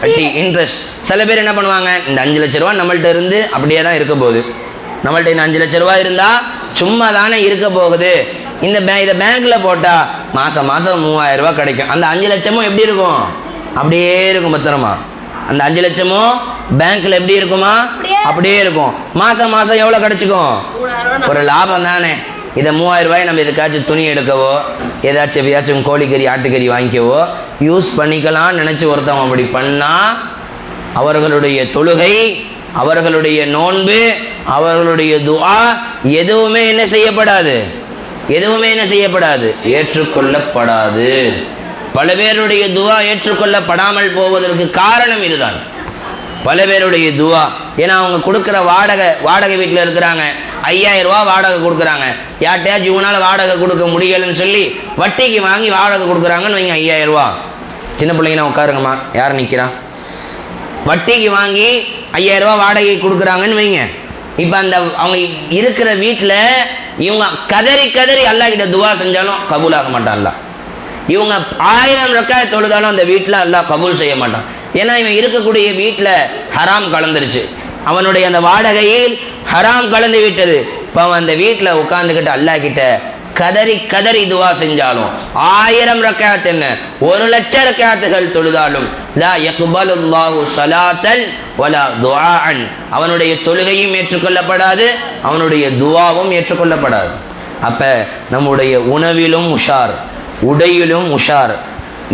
வட்டி, இன்ட்ரெஸ்ட். சில பேர் என்ன பண்ணுவாங்க, இந்த 5 லட்ச ரூபா நம்மள்ட்ட இருந்து அப்படியே தான் இருக்க போகுது, நம்மள்ட்ட இந்த 5 லட்ச ரூபா இருந்தால் சும்மா தானே இருக்க போகுது, இதை பேங்க்கில் போட்டால் மாதம் மாதம் 3000 ரூபா கிடைக்கும். அந்த 5 லட்சமும் எப்படி இருக்கும், அப்படியே இருக்கும் பத்திரமா. அந்த 5 லட்சமும் பேங்க்கில் எப்படி இருக்குமா, அப்படியே இருக்கும். மாதம் மாதம் எவ்வளோ கிடைச்சிக்கும், ஒரு லாபம் தானே. இதை 3000 ரூபாய் நம்ம எதுக்காச்சும் துணி எடுக்கவோ ஏதாச்சும் கோழிக்கறி ஆட்டுக்கறி வாங்கிக்கவோ யூஸ் பண்ணிக்கலாம்னு நினச்சி ஒருத்தவங்க அப்படி பண்ணால் அவர்களுடைய தொழுகை, அவர்களுடைய நோன்பு, அவர்களுடைய துஆ எதுவுமே என்ன செய்யப்படாது, எதுவுமே என்ன செய்யப்படாது, ஏற்றுக்கொள்ளப்படாது. பல பேருடைய துஆ ஏற்றுக்கொள்ளப்படாமல் போவதற்கு காரணம் இதுதான். பல பேருடைய துஆ, ஏன்னா அவங்க கொடுக்குற வாடகை வீட்டில் இருக்கிறாங்க, 5000 ரூபா வாடகை கொடுக்குறாங்க, யார்ட்டையாச்சும் இவங்களால் வாடகை கொடுக்க முடியலைன்னு சொல்லி வட்டிக்கு வாங்கி வாடகை கொடுக்குறாங்கன்னு வைங்க, 5000 ரூபா. சின்ன பிள்ளைங்கன்னா உட்காருங்கம்மா, யார் நிற்கிறா, வட்டிக்கு வாங்கி 5000 ரூபா வாடகை கொடுக்குறாங்கன்னு வைங்க. இப்போ அந்த அவங்க இருக்கிற வீட்டில் இவங்க கதறி கதறி அல்லாஹ் கிட்ட துஆ செஞ்சாலும் கபூல் ஆக மாட்டான்ல. இவங்க 1000 ரக்காத் தொழுதாலும் அந்த வீட்டில் அல்லாஹ் கபூல் செய்ய மாட்டான். ஏன்னா இவன் இருக்கக்கூடிய வீட்டில் ஹராம் கலந்துருச்சு, அவனுடைய அந்த வாடகையில் ஹராம் கலந்து விட்டது. இப்போ அவன் அந்த வீட்டில் உட்காந்துக்கிட்டு அல்லாஹ் கிட்ட கதறி கதறி துஆ செஞ்சாலும் 1000 ரக்காத் என்ன 1,00,000 ரக்காத்துகள் தொழுதாலும் லா யக்பலுல்லாஹு ஸலாத்தன் வலா துஆஅன், அவனுடைய தொழுகையும் ஏற்றுக்கொள்ளப்படாது, அவனுடைய துஆவும் ஏற்றுக்கொள்ளப்படாது. அப்போ நம்முடைய உணவிலும் உஷார், உடையிலும் உஷார்,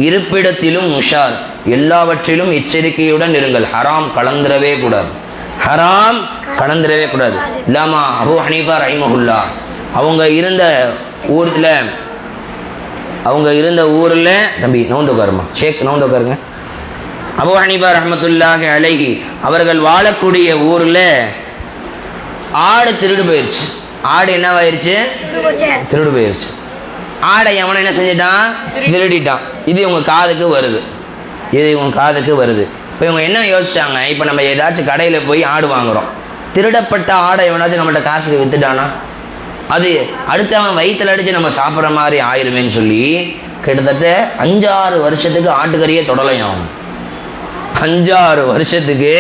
இருப்பிடத்திலும் உஷார், எல்லாவற்றிலும் எச்சரிக்கையுடன் இருங்கள். ஹராம் கலந்துரவே கூடாது, ஹராம் கலந்துரவே கூடாது. இல்லாமா அபூ ஹனீஃபா ரஹிமஹுல்லா அவங்க இருந்த ஊரில் தம்பி நவுந்தோக்காருமா, ஷேக் நவுந்தோக்காருங்க. அபூ ஹனீஃபா ரஹ்மத்துல்லாஹி அலைஹி அவர்கள் வாழக்கூடிய ஊரில் ஆடு திருடு போயிடுச்சு. ஆடு என்னவாயிருச்சு, திருடு போயிடுச்சு. ஆடை அவனை என்ன செஞ்சிட்டான், திருடிட்டான். இது இவங்க காதுக்கு வருது, இது இவங்க காதுக்கு வருது. இப்போ இவங்க என்ன யோசிச்சாங்க, இப்போ நம்ம ஏதாச்சும் கடையில் போய் ஆடு வாங்குகிறோம், திருடப்பட்ட ஆடை எவனாச்சும் நம்மள்ட்ட காசுக்கு விற்றுட்டானா அது அடுத்து அவன் வயிற்றில் அடித்து நம்ம சாப்பிட்ற மாதிரி ஆயிருமேன்னு சொல்லி கிட்டத்தட்ட 5-6 வருஷத்துக்கு ஆட்டுக்கறியே தொடலையும். 5-6 வருஷத்துக்கு,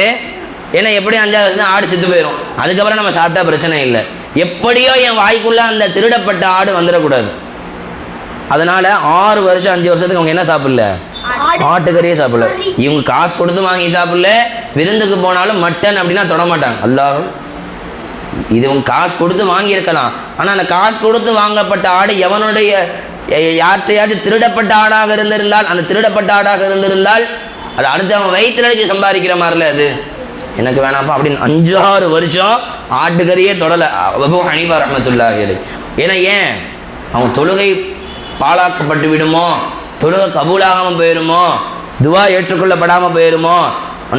ஏன்னா எப்படி 5-6 வருஷம் ஆடு செத்து போயிடும், அதுக்கப்புறம் நம்ம சாப்பிட்டா பிரச்சனை இல்லை. எப்படியோ என் வாய்க்குள்ளே அந்த திருடப்பட்ட ஆடு வந்துடக்கூடாது. அதனால் 6 வருஷம் 5 வருஷத்துக்கு அவங்க என்ன சாப்பிடல, ஆட்டுக்கறியே சாப்பிடல. இவங்க காசு கொடுத்து வாங்கி சாப்பிடல, விருந்துக்கு போனாலும் மட்டன் அப்படின்னா தொட மாட்டாங்க. அல்லாஹ் இதுவும் காசு கொடுத்து வாங்கியிருக்கலாம். ஆனால் அந்த காசு கொடுத்து வாங்கப்பட்ட ஆடு எவனுடைய யார்கிட்டையாச்சும் திருடப்பட்ட ஆடாக இருந்திருந்தால், அந்த திருடப்பட்ட ஆடாக இருந்திருந்தால் அது அடுத்து அவன் வயிற்றுல அடிச்சு சம்பாதிக்கிற மாதிரில அது எனக்கு வேணாப்பா அப்படின்னு 5-6 வருஷம் ஆட்டுக்கறியே தொடலை அபூ ஹனீஃபா ரஹ்மத்துல்லாஹி அலைஹி. ஏன் அவன் தொழுகை பாழாக்கப்பட்டு விடுமோ, தொழுகை கபூலாகாமல் போயிடுமோ, துவா ஏற்றுக்கொள்ளப்படாமல் போயிடுமோ.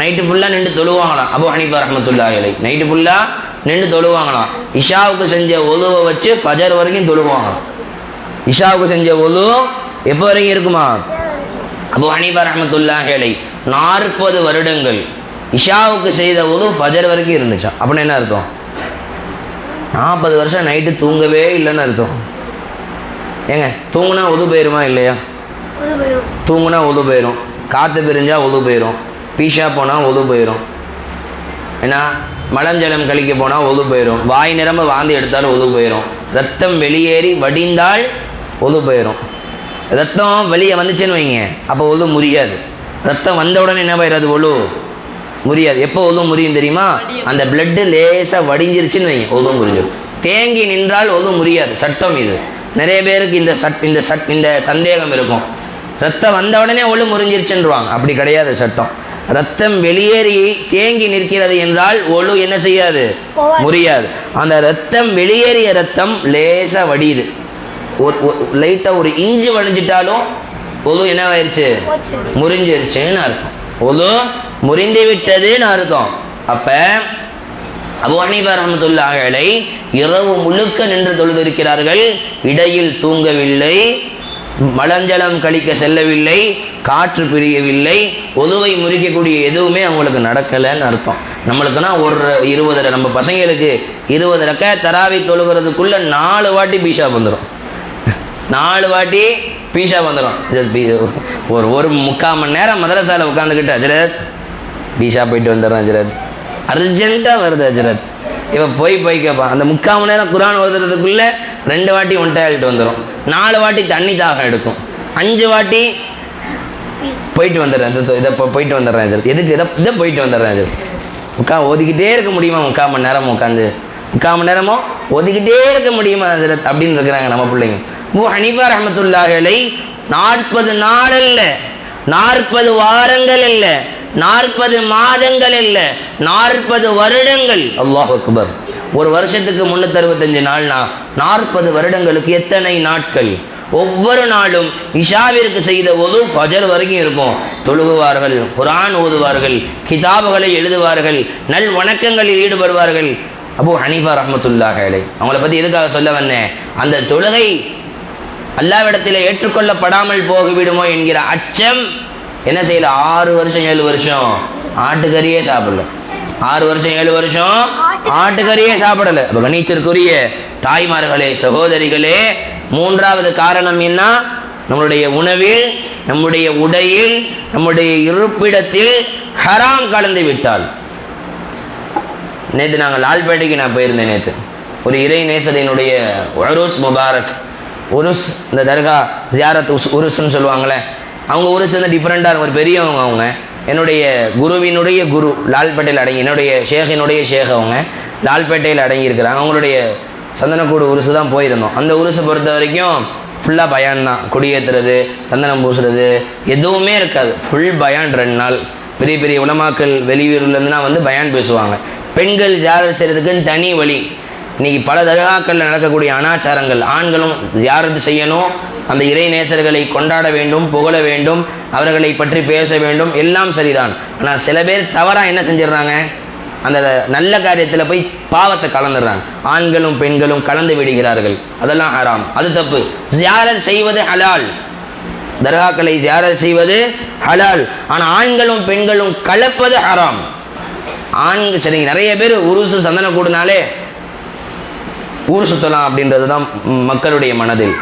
நைட்டு ஃபுல்லாக நின்று தொழுவாங்களாம் அபூ ஹனீஃபா ரஹ்மத்துல்லாஹி அலைஹி. நைட்டு ஃபுல்லாக நின்று தொழுவாங்களாம். இஷாவுக்கு செஞ்ச ஒலுவை வச்சு ஃபஜர் வரைக்கும் தொழுவாங்களாம். இஷாவுக்கு செஞ்ச ஒலு எப்போ வரைக்கும் இருக்குமா? அபூ ஹனீஃபா ரஹ்மத்துல்லாஹி அலைஹி 40 வருடங்கள் இஷாவுக்கு செய்த ஒலு ஃபஜர் வரைக்கும் இருந்துச்சான். அப்படின்னு என்ன அர்த்தம்? 40 வருஷம் நைட்டு தூங்கவே இல்லைன்னு அர்த்தம். ஏங்க தூங்குனா ஒது போயிருமா இல்லையா? தூங்குனா ஒது போயிடும், காற்று பிரிஞ்சா ஒது போயிடும், பீஷா போனால் ஒது போயிடும், ஏன்னா மலஞ்சலம் கழிக்க போனால் ஒது போயிடும், வாய் நிரம்ப வாந்தி எடுத்தாலும் ஒது போயிடும், ரத்தம் வெளியேறி வடிந்தால் ஒது போயிடும். ரத்தம் வெளியே வந்துச்சுன்னு வைங்க, அப்போ ஒது முறியாது. ரத்தம் வந்த உடனே என்ன போயிடாது, ஒழு முறியாது. எப்போ ஒது முறியும் தெரியுமா? அந்த பிளட்டு லேசாக வடிஞ்சிருச்சுன்னு வைங்க, ஒது முறிஞ்சிடும். தேங்கி நின்றால் ஒது முறியாது. சட்டம் இது. நிறைய பேருக்கு இந்த சந்தேகம் இருக்கும். ரத்தம் வந்த உடனே ஒழு முறிஞ்சிருச்சுன்றாங்க. அப்படி கிடையாது சட்டம். ரத்தம் வெளியேறி தேங்கி நிற்கிறது என்றால் ஒழு என்ன செய்யாது, முறியாது. அந்த ரத்தம் வெளியேறிய ரத்தம் லேசாக வடியுது, லைட்டாக ஒரு இன்ச்சு வடிஞ்சிட்டாலும் ஒழு என்ன ஆயிடுச்சு, முறிஞ்சிருச்சுன்னு அர்த்தம். ஒழு முறிந்து விட்டதுன்னு அர்த்தம். அப்போ அபூ ஹனீஃபா ரஹ்மத்துல்லாஹி அலைஹி இரவு முழுக்க நின்று தொழுதிருக்கிறார்கள். இடையில் தூங்கவில்லை, மலஞ்சலம் கழிக்க செல்லவில்லை, காற்று பிரியவில்லை, ஒதுவை முறிக்கக்கூடிய எதுவுமே அவங்களுக்கு நடக்கலைன்னு அர்த்தம். நம்மளுக்குன்னா ஒரு 20 நம்ம பசங்களுக்கு 20 ரக்க தராவி தொழுகிறதுக்குள்ள 4 வாட்டி பீஷா வந்துடும். 4 வாட்டி பீஷா வந்துடும். ஒரு 3/4 மணி நேரம் மதரசாவில் உட்காந்துக்கிட்டு ஹஜ்ரத் பீஷா போயிட்டு வந்துடுறேன் ஹஜ்ரத், அர்ஜென்ட்டாக வருது ஹஜ்ரத், இவன் போய் கேட்பான். அந்த 3/4 மணி நேரம் குரான் ஓதுறதுக்குள்ளே 2 வாட்டி ஒன்றையாகிட்டு வந்துடும், 4 வாட்டி தண்ணி தாகம் எடுக்கும், 5 வாட்டி போயிட்டு வந்துடுறேன், இதை போயிட்டு வந்துடுறேன் ஹஜ்ரத், எதுக்கு இதை போயிட்டு வந்துடுறேன் ஹஜ்ரத். ஓதிக்கிட்டே இருக்க முடியுமா 3/4 மணி நேரமும் உட்காந்து? 3/4 மணி நேரமும் ஓதிக்கிட்டே இருக்க முடியுமா ஹஜ்ரத் அப்படின்னு இருக்கிறாங்க நம்ம பிள்ளைங்க. அபூ ஹனீஃபா ரஹ்மத்துல்லாஹி அலைஹி 40 நாள் இல்லை, 40 வாரங்கள் இல்லை, 40 மாதங்கள் இல்லை, 40 வருடங்கள். அல்லாஹ் அக்பர். ஒரு வருஷத்துக்கு 365 நாள்னா 40 வருடங்களுக்கு எத்தனை நாட்கள்? ஒவ்வொரு நாளும் இஷாவிற்கு செய்த ஒது ஃபஜர் வரைக்கும் இருக்கும். தொழுகுவார்கள், குர்ஆன் ஓதுவார்கள், கிதாபுகளை எழுதுவார்கள், நல் வணக்கங்களில் ஈடுபடுவார்கள். அபூ ஹனீஃபா ரஹ்மத்துல்லாஹி அலைஹி அவங்கள பற்றி எதுக்காக சொல்ல வந்தேன்? அந்த தொழுகை அல்லாஹ்விடத்தில் ஏற்றுக்கொள்ளப்படாமல் போய்விடுமோ என்கிற அச்சம் என்ன செய்யல? 6 வருஷம் 7 வருஷம் ஆட்டுக்கறியே சாப்பிடல. 6 வருஷம் 7 வருஷம் ஆட்டுக்கறியே சாப்பிடல. அப்போ கணித்திற்குரிய தாய்மார்களே, சகோதரிகளே, 3வது காரணம் என்ன? நம்முடைய உணவில், நம்முடைய உடையில், நம்முடைய இருப்பிடத்தில் ஹராம் கலந்து விட்டால். நேற்று நாங்கள் லால்பேட்டைக்கு நான் போயிருந்தேன். நேற்று ஒரு இறை நேசரினுடைய உருஸ் முபாரக், உருஸ், இந்த தர்கா ஜியாரத் உருஸ்ன்னு சொல்லுவாங்களே, அவங்க உருஸ் வந்து டிஃப்ரெண்ட்டாக இருக்கும். ஒரு பெரியவங்க அவங்க, என்னுடைய குருவினுடைய குரு லால்பேட்டையில் அடங்கி, என்னுடைய ஷேகினுடைய ஷேக் அவங்க லால்பேட்டையில் அடங்கியிருக்கிறாங்க. அவங்களுடைய சந்தனக்கூடு உருசு தான் போயிருந்தோம். அந்த உருசை பொறுத்த வரைக்கும் ஃபுல்லாக பயான் தான். கொடியேற்றுறது, சந்தனம் பூசுறது எதுவுமே இருக்காது. ஃபுல் பயான் 2 நாள். பெரிய பெரிய உலமாக்கள் வெளியூர்லேருந்துனா வந்து பயான் பேசுவாங்க. பெண்கள் ஜியாரத் செய்கிறதுக்குன்னு தனி வழி. இன்றைக்கி பல தர்காக்களில் நடக்கக்கூடிய அனாச்சாரங்கள், ஆண்களும் ஜியாரத் செய்யணும், அந்த இறை நேசர்களை கொண்டாட வேண்டும், புகழ வேண்டும், அவர்களை பற்றி பேச வேண்டும், எல்லாம் சரிதான். ஆனால் சில பேர் தவறாக என்ன செஞ்சிடறாங்க? அந்த நல்ல காரியத்தில் போய் பாவத்தை கலந்துடுறாங்க. ஆண்களும் பெண்களும் கலந்து விடுகிறார்கள். அதெல்லாம் ஹராம், அது தப்பு. ஜியாரத் செய்வது ஹலால், தர்காக்களை ஜியாரத் செய்வது ஹலால். ஆனால் ஆண்களும் பெண்களும் கலப்பது ஹராம். ஆண்கள் சரி, நிறைய பேர் உருசு சந்தன கூடுனாலே ஊர் சுற்றலாம் அப்படின்றது தான் மக்களுடைய மனதில்.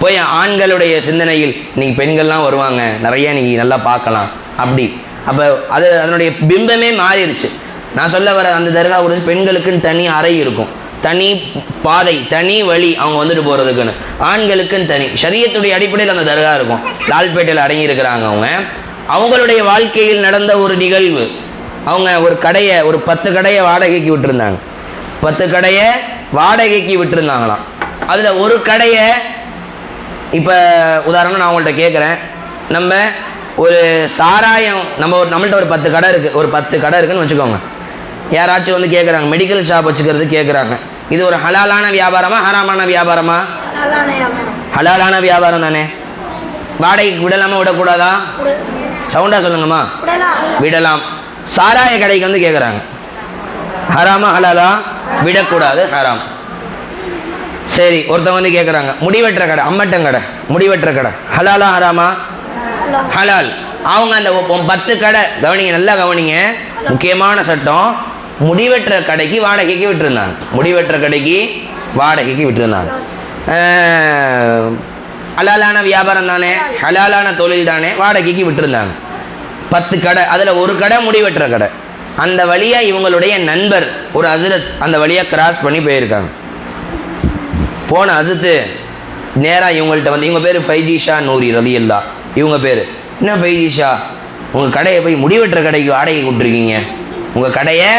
போய் ஆண்களுடைய சிந்தனையில் இன்னைக்கு பெண்கள்லாம் வருவாங்க, நிறைய இன்னைக்கு நல்லா பார்க்கலாம் அப்படி. அப்போ அதனுடைய பிம்பமே மாறிடுச்சு. நான் சொல்ல வர அந்த தர்கா ஒரு பெண்களுக்குன்னு தனி அறை இருக்கும், தனி பாதை, தனி வழி அவங்க வந்துட்டு போகிறதுக்குன்னு. ஆண்களுக்குன்னு தனி ஷரியத்துடைய அடிப்படையில் அந்த தர்கா இருக்கும். லால்பேட்டையில் அடங்கி இருக்கிறாங்க. அவங்களுடைய வாழ்க்கையில் நடந்த ஒரு நிகழ்வு. அவங்க ஒரு கடையை, ஒரு 10 கடையை வாடகைக்கு விட்டுருந்தாங்க. 10 கடையை வாடகைக்கு விட்டுருந்தாங்களாம். அதில் ஒரு கடையை இப்போ உதாரணம் நான் உங்கள்கிட்ட கேட்குறேன், நம்ம ஒரு சாராயம் நம்மள்ட்ட ஒரு 10 கடை இருக்குது, ஒரு 10 கடை இருக்குதுன்னு வச்சுக்கோங்க. யாராச்சும் வந்து கேட்குறாங்க, மெடிக்கல் ஷாப் வச்சுக்கிறது கேட்குறாங்க. இது ஒரு ஹலாலான வியாபாரமா ஹராமான வியாபாரமா? ஹலாலான வியாபாரம் தானே. வாடகைக்கு விடலாமா விடக்கூடாதா? சவுண்டா சொல்லுங்கம்மா. விடலாம். சாராய கடைக்கு வந்து கேட்குறாங்க, ஹராமா ஹலாலா? விடக்கூடாது, ஹராம். சரி, ஒருத்தவங்க வந்து கேட்குறாங்க, முடிவெட்டுற கடை, அம்மட்டங்கடை, முடிவெட்டுற கடை, ஹலாலா ஹராமா? ஹலால். அவங்க அந்த 10 கடை, கவனிங்க, நல்லா கவனிங்க, முக்கியமான சட்டம், முடிவெட்டுற கடைக்கு வாடகைக்கு விட்டுருந்தாங்க. முடிவெட்டுற கடைக்கு வாடகைக்கு விட்டுருந்தாங்க. ஹலாலான வியாபாரம் தானே, ஹலாலான தொழில் தானே, வாடகைக்கு விட்டுருந்தாங்க. 10 கடை, அதில் ஒரு கடை முடிவெட்டுற கடை. அந்த வழியாக இவங்களுடைய நண்பர் ஒரு ஹஸ்ரத் அந்த வழியாக கிராஸ் பண்ணி போயிருக்காங்க. போன ஹஸ்ரத்து நேராக இவங்கள்ட்ட வந்து, இவங்க பேர் ஃபைஜிஷா நூரி ரலியல்லா, இவங்க பேர். என்ன ஃபைஜிஷா, உங்கள் கடையை போய் முடிவெட்டுற கடைக்கு வாடகைக்கு விட்டுருக்கீங்க, உங்கள் கடையை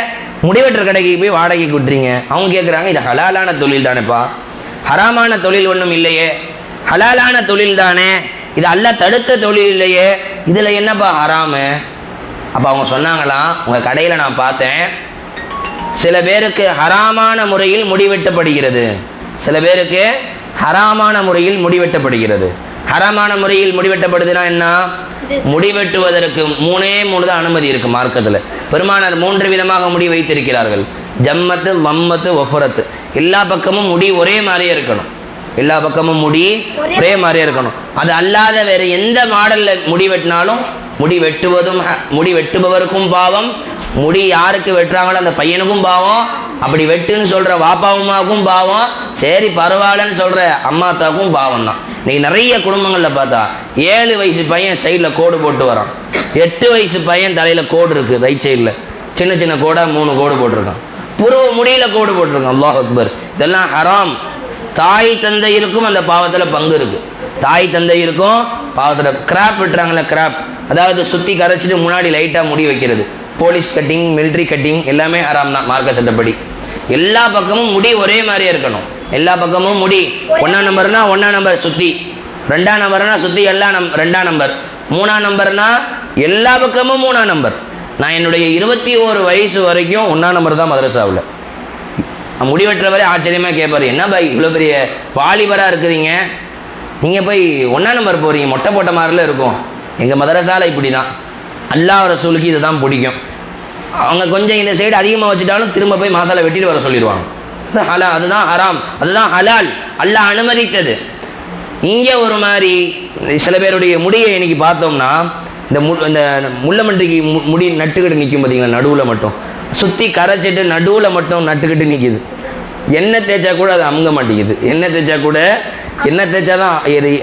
முடிவெட்டுற கடைக்கு போய் வாடகைக்கு விட்டுறீங்க. அவங்க கேட்குறாங்க, இது ஹலாலான தொழில் தானேப்பா, ஹராமான தொழில் ஒன்றும் இல்லையே, ஹலாலான தொழில் தானே, இது அல்லாஹ் தடுத்த தொழில் இல்லையே, இதில் என்னப்பா ஹராமு? அப்போ அவங்க சொன்னாங்களாம், உங்கள் கடையில் நான் பார்த்தேன், சில பேருக்கு ஹராமான முறையில் முடிவெட்டப்படுகிறது, சில பேருக்கு ஹராமான முறையில் முடிவெட்டப்படுகிறது. ஹராமான முறையில் முடிவெட்டப்படுதுன்னா என்ன? முடிவெட்டுவதற்கு 3 தான் அனுமதி இருக்குது மார்க்கத்தில். பெருமானார் 3 விதமாக முடி வைத்திருக்கிறார்கள். ஜம்மத்து, வம்மத்து, ஒஃபரத்து. எல்லா பக்கமும் முடி ஒரே மாதிரியே இருக்கணும், எல்லா பக்கமும் முடி ஒரே மாதிரியே இருக்கணும். அது அல்லாத வேறு எந்த மாடலில் முடி வெட்டினாலும் முடி வெட்டுபவருக்கும் பாவம், முடி யாருக்கு வெட்டுறாங்களோ அந்த பையனுக்கும் பாவம், அப்படி வெட்டுன்னு சொல்கிற வாப்பாவுமாவுக்கும் பாவம், சரி பரவாயில்லன்னு சொல்கிற அம்மாத்தாவுக்கும் பாவம் தான். இன்னைக்கு நிறைய குடும்பங்களில் பார்த்தா 7 வயசு பையன் சைடில் கோடு போட்டு வரான், 8 வயசு பையன் தலையில் கோடு இருக்குது, ரைட் சைடில் சின்ன சின்ன கோடாக 3 கோடு போட்டிருக்கான், புருவ முடியில் கோடு போட்டிருக்கான். அல்லாஹ் அக்பர். இதெல்லாம் ஹராம். தாய் தந்தையிருக்கும் அந்த பாவத்தில் பங்கு இருக்குது. தாய் தந்தையிருக்கும் பாவத்தில். கிராப் விட்டுறாங்களே, கிராப், அதாவது சுற்றி கரைச்சிட்டு முன்னாடி லைட்டாக முடி வைக்கிறது, போலீஸ் கட்டிங், மிலிட்ரி கட்டிங், எல்லாமே ஹராம் தான் மார்க்க சட்டப்படி. எல்லா பக்கமும் முடி ஒரே மாதிரியே இருக்கணும். எல்லா பக்கமும் முடி 1ஆம் நம்பர்னா 1ஆம் நம்பர் சுற்றி, 2ஆம் நம்பர்னா சுற்றி எல்லாம் 2ஆம் நம்பர், 3ஆம் நம்பர்னா எல்லா பக்கமும் 3ஆம் நம்பர். நான் என்னுடைய 21 வயசு வரைக்கும் 1ஆம் நம்பர் தான் மதரசாவில். முடிவெற்றவரே ஆச்சரியமாக கேட்பார், என்ன பாய் இவ்வளோ பெரிய வாலிபராக இருக்கிறீங்க, நீங்கள் போய் 1ஆம் நம்பர் போகிறீங்க, மொட்டை போட்ட மாதிரிலாம் இருக்கும். எங்கள் மதரசாவில் இப்படி தான், அல்லாஹ் ரசூலுக்கு இது தான் பிடிக்கும். அவங்க கொஞ்சம் இந்த சைடு அதிகமாக வச்சுட்டாலும் திரும்ப போய் மசாலா வெட்டிட்டு வர சொல்லிடுவாங்க. அதுதான் ஹராம், அதுதான் ஹலால், அல்லாஹ் அனுமதித்தது. இங்கே ஒரு மாதிரி சில பேருடைய முடியை இன்னைக்கு பார்த்தோம்னா, இந்த முள்ளமன்றிக்கு முடி நட்டுக்கிட்டு நிற்கும் பார்த்தீங்களா, நடுவில் மட்டும் சுற்றி கரைச்சிட்டு நடுவில் மட்டும் நட்டுக்கிட்டு நிற்கிது. எண்ணெய் தேய்ச்சா கூட அது அமுங்க மாட்டேங்குது. எண்ணெய் தேய்ச்சா கூட, எண்ணெய் தேய்ச்சா தான்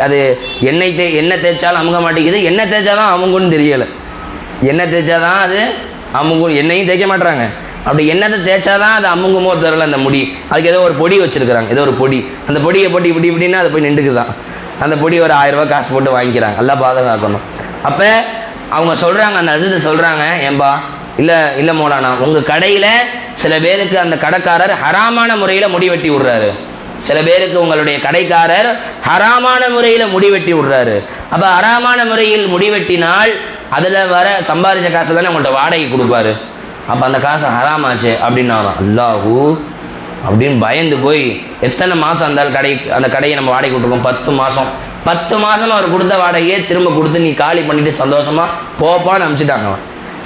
அது எண்ணெய் தேய்ச்சாலும் அமுங்க மாட்டேங்குது, எண்ணெய் தேய்ச்சா தான் அமுங்குன்னு தெரியலை. எண்ணெய் தேய்ச்சா தான் அது அமுங்கும், எண்ணெயும் தேய்க்க மாட்டுறாங்க. அப்படி எண்ணெயை தேய்ச்சா தான் அது அமுங்குமோ தெரியல அந்த முடி. அதுக்கு ஏதோ ஒரு பொடி வச்சுருக்குறாங்க, ஏதோ ஒரு பொடி, அந்த பொடியை போட்டு இப்படின்னா அதை போய் நின்றுக்குதான். அந்த பொடி ஒரு 1000 ரூபா காசு போட்டு வாங்கிக்கிறாங்க. நல்லா பாதுகாக்கணும். அப்போ அவங்க சொல்கிறாங்க, அந்த அஜித்து சொல்கிறாங்க, ஏன்பா இல்லை மோலானா, உங்கள் கடையில் சில பேருக்கு அந்த கடைக்காரர் ஹராமான முறையில் முடி வெட்டி விட்றாரு, சில பேருக்கு உங்களுடைய கடைக்காரர் ஹராமான முறையில் முடி வெட்டி விட்றாரு. அப்போ ஹராமான முறையில் முடி வெட்டினால் அதில் வர சம்பாதிச்ச காசை தானே உங்கள்கிட்ட வாடகை கொடுப்பாரு. அப்போ அந்த காசு ஹராமாச்சு அப்படின்னா அல்லாஹூ அப்படின்னு பயந்து போய் எத்தனை மாதம் அந்த கடையை நம்ம வாடகை கொடுத்துருக்கோம்? 10 மாதம். 10 மாதம் அவர் கொடுத்த வாடகையே திரும்ப கொடுத்து நீ காலி பண்ணிவிட்டு சந்தோஷமாக போப்பான்னு அனுப்பிச்சிட்டாங்க.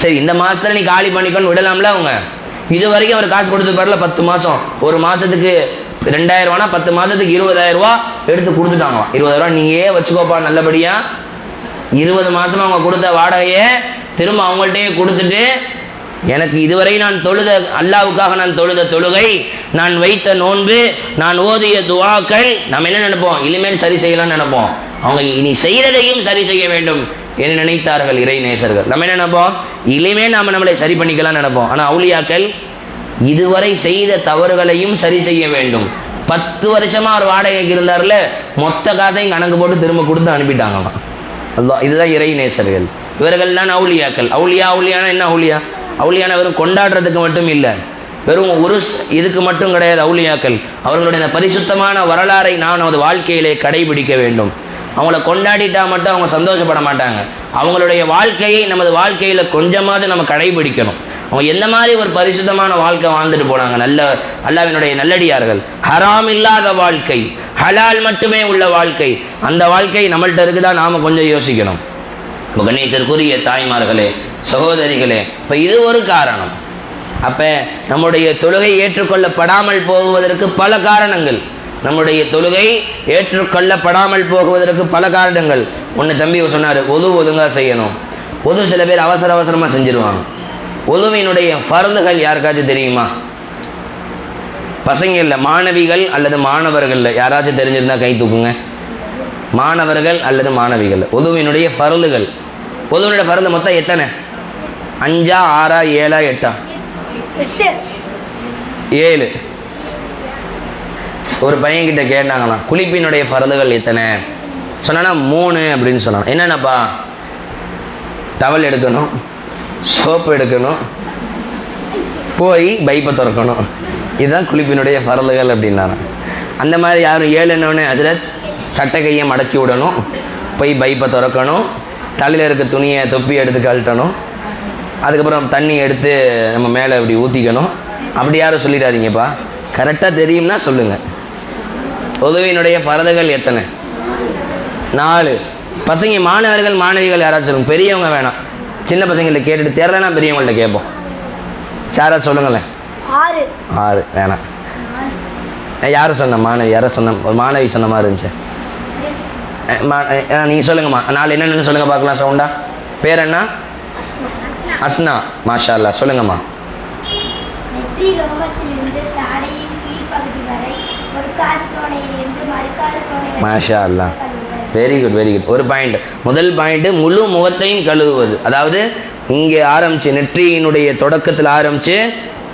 சரி, இந்த மாதத்தில் நீ காலி பண்ணிக்கோன்னு விடலாம்ல அவங்க. இது வரைக்கும் அவர் காசு கொடுத்துருப்பார்ல 10 மாதம், ஒரு மாதத்துக்கு 2000 ரூபானா 10 மாதத்துக்கு 20000 ரூபா எடுத்து கொடுத்துட்டாங்க. 20000 ரூபா நீயே வச்சுக்கோப்பா நல்லபடியாக. 20 மாதம் அவங்க கொடுத்த வாடகையை திரும்ப அவங்கள்ட்டயே கொடுத்துட்டு, எனக்கு இதுவரை நான் தொழுத அல்லாவுக்காக நான் தொழுத தொழுகை, நான் வைத்த நோன்பு, நான் ஓதிய துவாக்கள், நம்ம என்ன நினைப்போம்? இனிமேல் சரி செய்யலாம்னு நினைப்போம். அவங்க இனி செய்ததையும் சரி செய்ய வேண்டும் என்று நினைத்தார்கள் இறை நேசர்கள். நம்ம என்ன நினைப்போம்? இனிமேல் நாம் நம்மளை சரி பண்ணிக்கலாம்னு நினைப்போம். ஆனால் அவுலியாக்கள் இதுவரை செய்த தவறுகளையும் சரி செய்ய வேண்டும். 10 வருஷமாக அவர் வாடகைக்கு இருந்தார்ல, மொத்த காசையும் கணக்கு போட்டு திரும்ப கொடுத்து அனுப்பிட்டாங்களாம். அல்லாஹ், இதுதான் இறை நேசர்கள். இவர்கள் தான் அவுலியாக்கள். அவுலியானா என்ன? அவுலியான வெறும் கொண்டாடுறதுக்கு மட்டும் இல்லை, வெறும் உருஸ் இதுக்கு மட்டும் கிடையாது. அவுலியாக்கள் அவர்களுடைய இந்த பரிசுத்தமான வரலாறை நாம் நமது வாழ்க்கையிலே கடைபிடிக்க வேண்டும். அவங்கள கொண்டாடிட்டா மட்டும் அவங்க சந்தோஷப்பட மாட்டாங்க. அவங்களுடைய வாழ்க்கையை நமது வாழ்க்கையில் கொஞ்சமாவது நம்ம கடைபிடிக்கணும். அவங்க எந்த மாதிரி ஒரு பரிசுத்தமான வாழ்க்கை வாழ்ந்துட்டு போனாங்க, நல்ல அல்லாஹ்வினுடைய நல்லடியார்கள். ஹராம் இல்லாத வாழ்க்கை, ஹலால் மட்டுமே உள்ள வாழ்க்கை, அந்த வாழ்க்கை நம்மள்கிட்ட இருக்குதா நாம் கொஞ்சம் யோசிக்கணும். கண்ணியத்திற்குரிய தாய்மார்களே, சகோதரிகளே, இப்போ இது ஒரு காரணம். அப்போ நம்முடைய தொழுகை ஏற்றுக்கொள்ளப்படாமல் போவதற்கு பல காரணங்கள். நம்முடைய தொழுகை ஏற்றுக்கொள்ளப்படாமல் போகுவதற்கு பல காரணங்கள். ஒன்று தம்பி சொன்னார், ஒழுங்காக செய்யணும். சில பேர் அவசரமாக செஞ்சிருவாங்க. ஒழுவினுடைய ஃபர்துகள் யாருக்காச்சும் தெரியுமா? பசங்களில் மாணவிகள் அல்லது மாணவர்களில் யாராச்சும் தெரிஞ்சிருந்தால் கை தூக்குங்க. மாணவர்கள் அல்லது மாணவிகள் ஒழுவினுடைய ஃபர்துகள். ஒழுவினுடைய ஃபர்து மொத்தம் எத்தனை? 5, 6, 7, 8? 7. ஒரு பையன்கிட்ட கேட்டாங்களாம், குளிப்பினுடைய ஃபர்துகள் எத்தனை சொன்னா 3 அப்படின்னு சொன்னாங்க. என்னென்னப்பா? டவல் எடுக்கணும், சோப்பு எடுக்கணும், போய் பைப்பை திறக்கணும், இதுதான் குளிப்பினுடைய ஃபர்துகள் அப்படின்னாங்க. அந்த மாதிரி யாரும் 7 அதில் சட்டை கையை மடக்கி விடணும், போய் பைப்பை திறக்கணும், தலையில் இருக்க துணியை தொப்பி எடுத்து கழட்டணும், அதுக்கப்புறம் தண்ணி எடுத்து நம்ம மேலே இப்படி ஊற்றிக்கணும். அப்படி யாரும் சொல்லிடாதீங்கப்பா, கரெக்டாக தெரியும்னா சொல்லுங்கள். உதவியினுடைய ஃபர்துகள் எத்தனை? 4. பசங்க மாணவர்கள் மாணவிகள் யாராச்சும் சொல்லுங்க. பெரியவங்க வேணாம், சின்ன பசங்களை கேட்டுட்டு தெரியலன்னா பெரியவங்கள்ட்ட கேட்போம். யாரா சொல்லுங்களேன். 6 வேணாம். யாரும் சொன்ன மாணவி, யாரை சொன்ன ஒரு மாணவி சொன்ன மாதிரி இருந்துச்சு. நீங்கள் சொல்லுங்கம்மா. 4 என்னென்னு சொல்லுங்கள் பார்க்கலாம். சவுண்டா பேர் என்ன? அஸ்னா. மாஷா அல்லா, சொல்லுங்கம்மா. மாஷா அல்லா, வெரி குட் வெரி குட். ஒரு பாயிண்ட், முதல் பாயிண்ட்டு முழு முகத்தையும் கழுவுவது. அதாவது இங்கே ஆரம்பித்து நெற்றியினுடைய தொடக்கத்தில் ஆரம்பித்து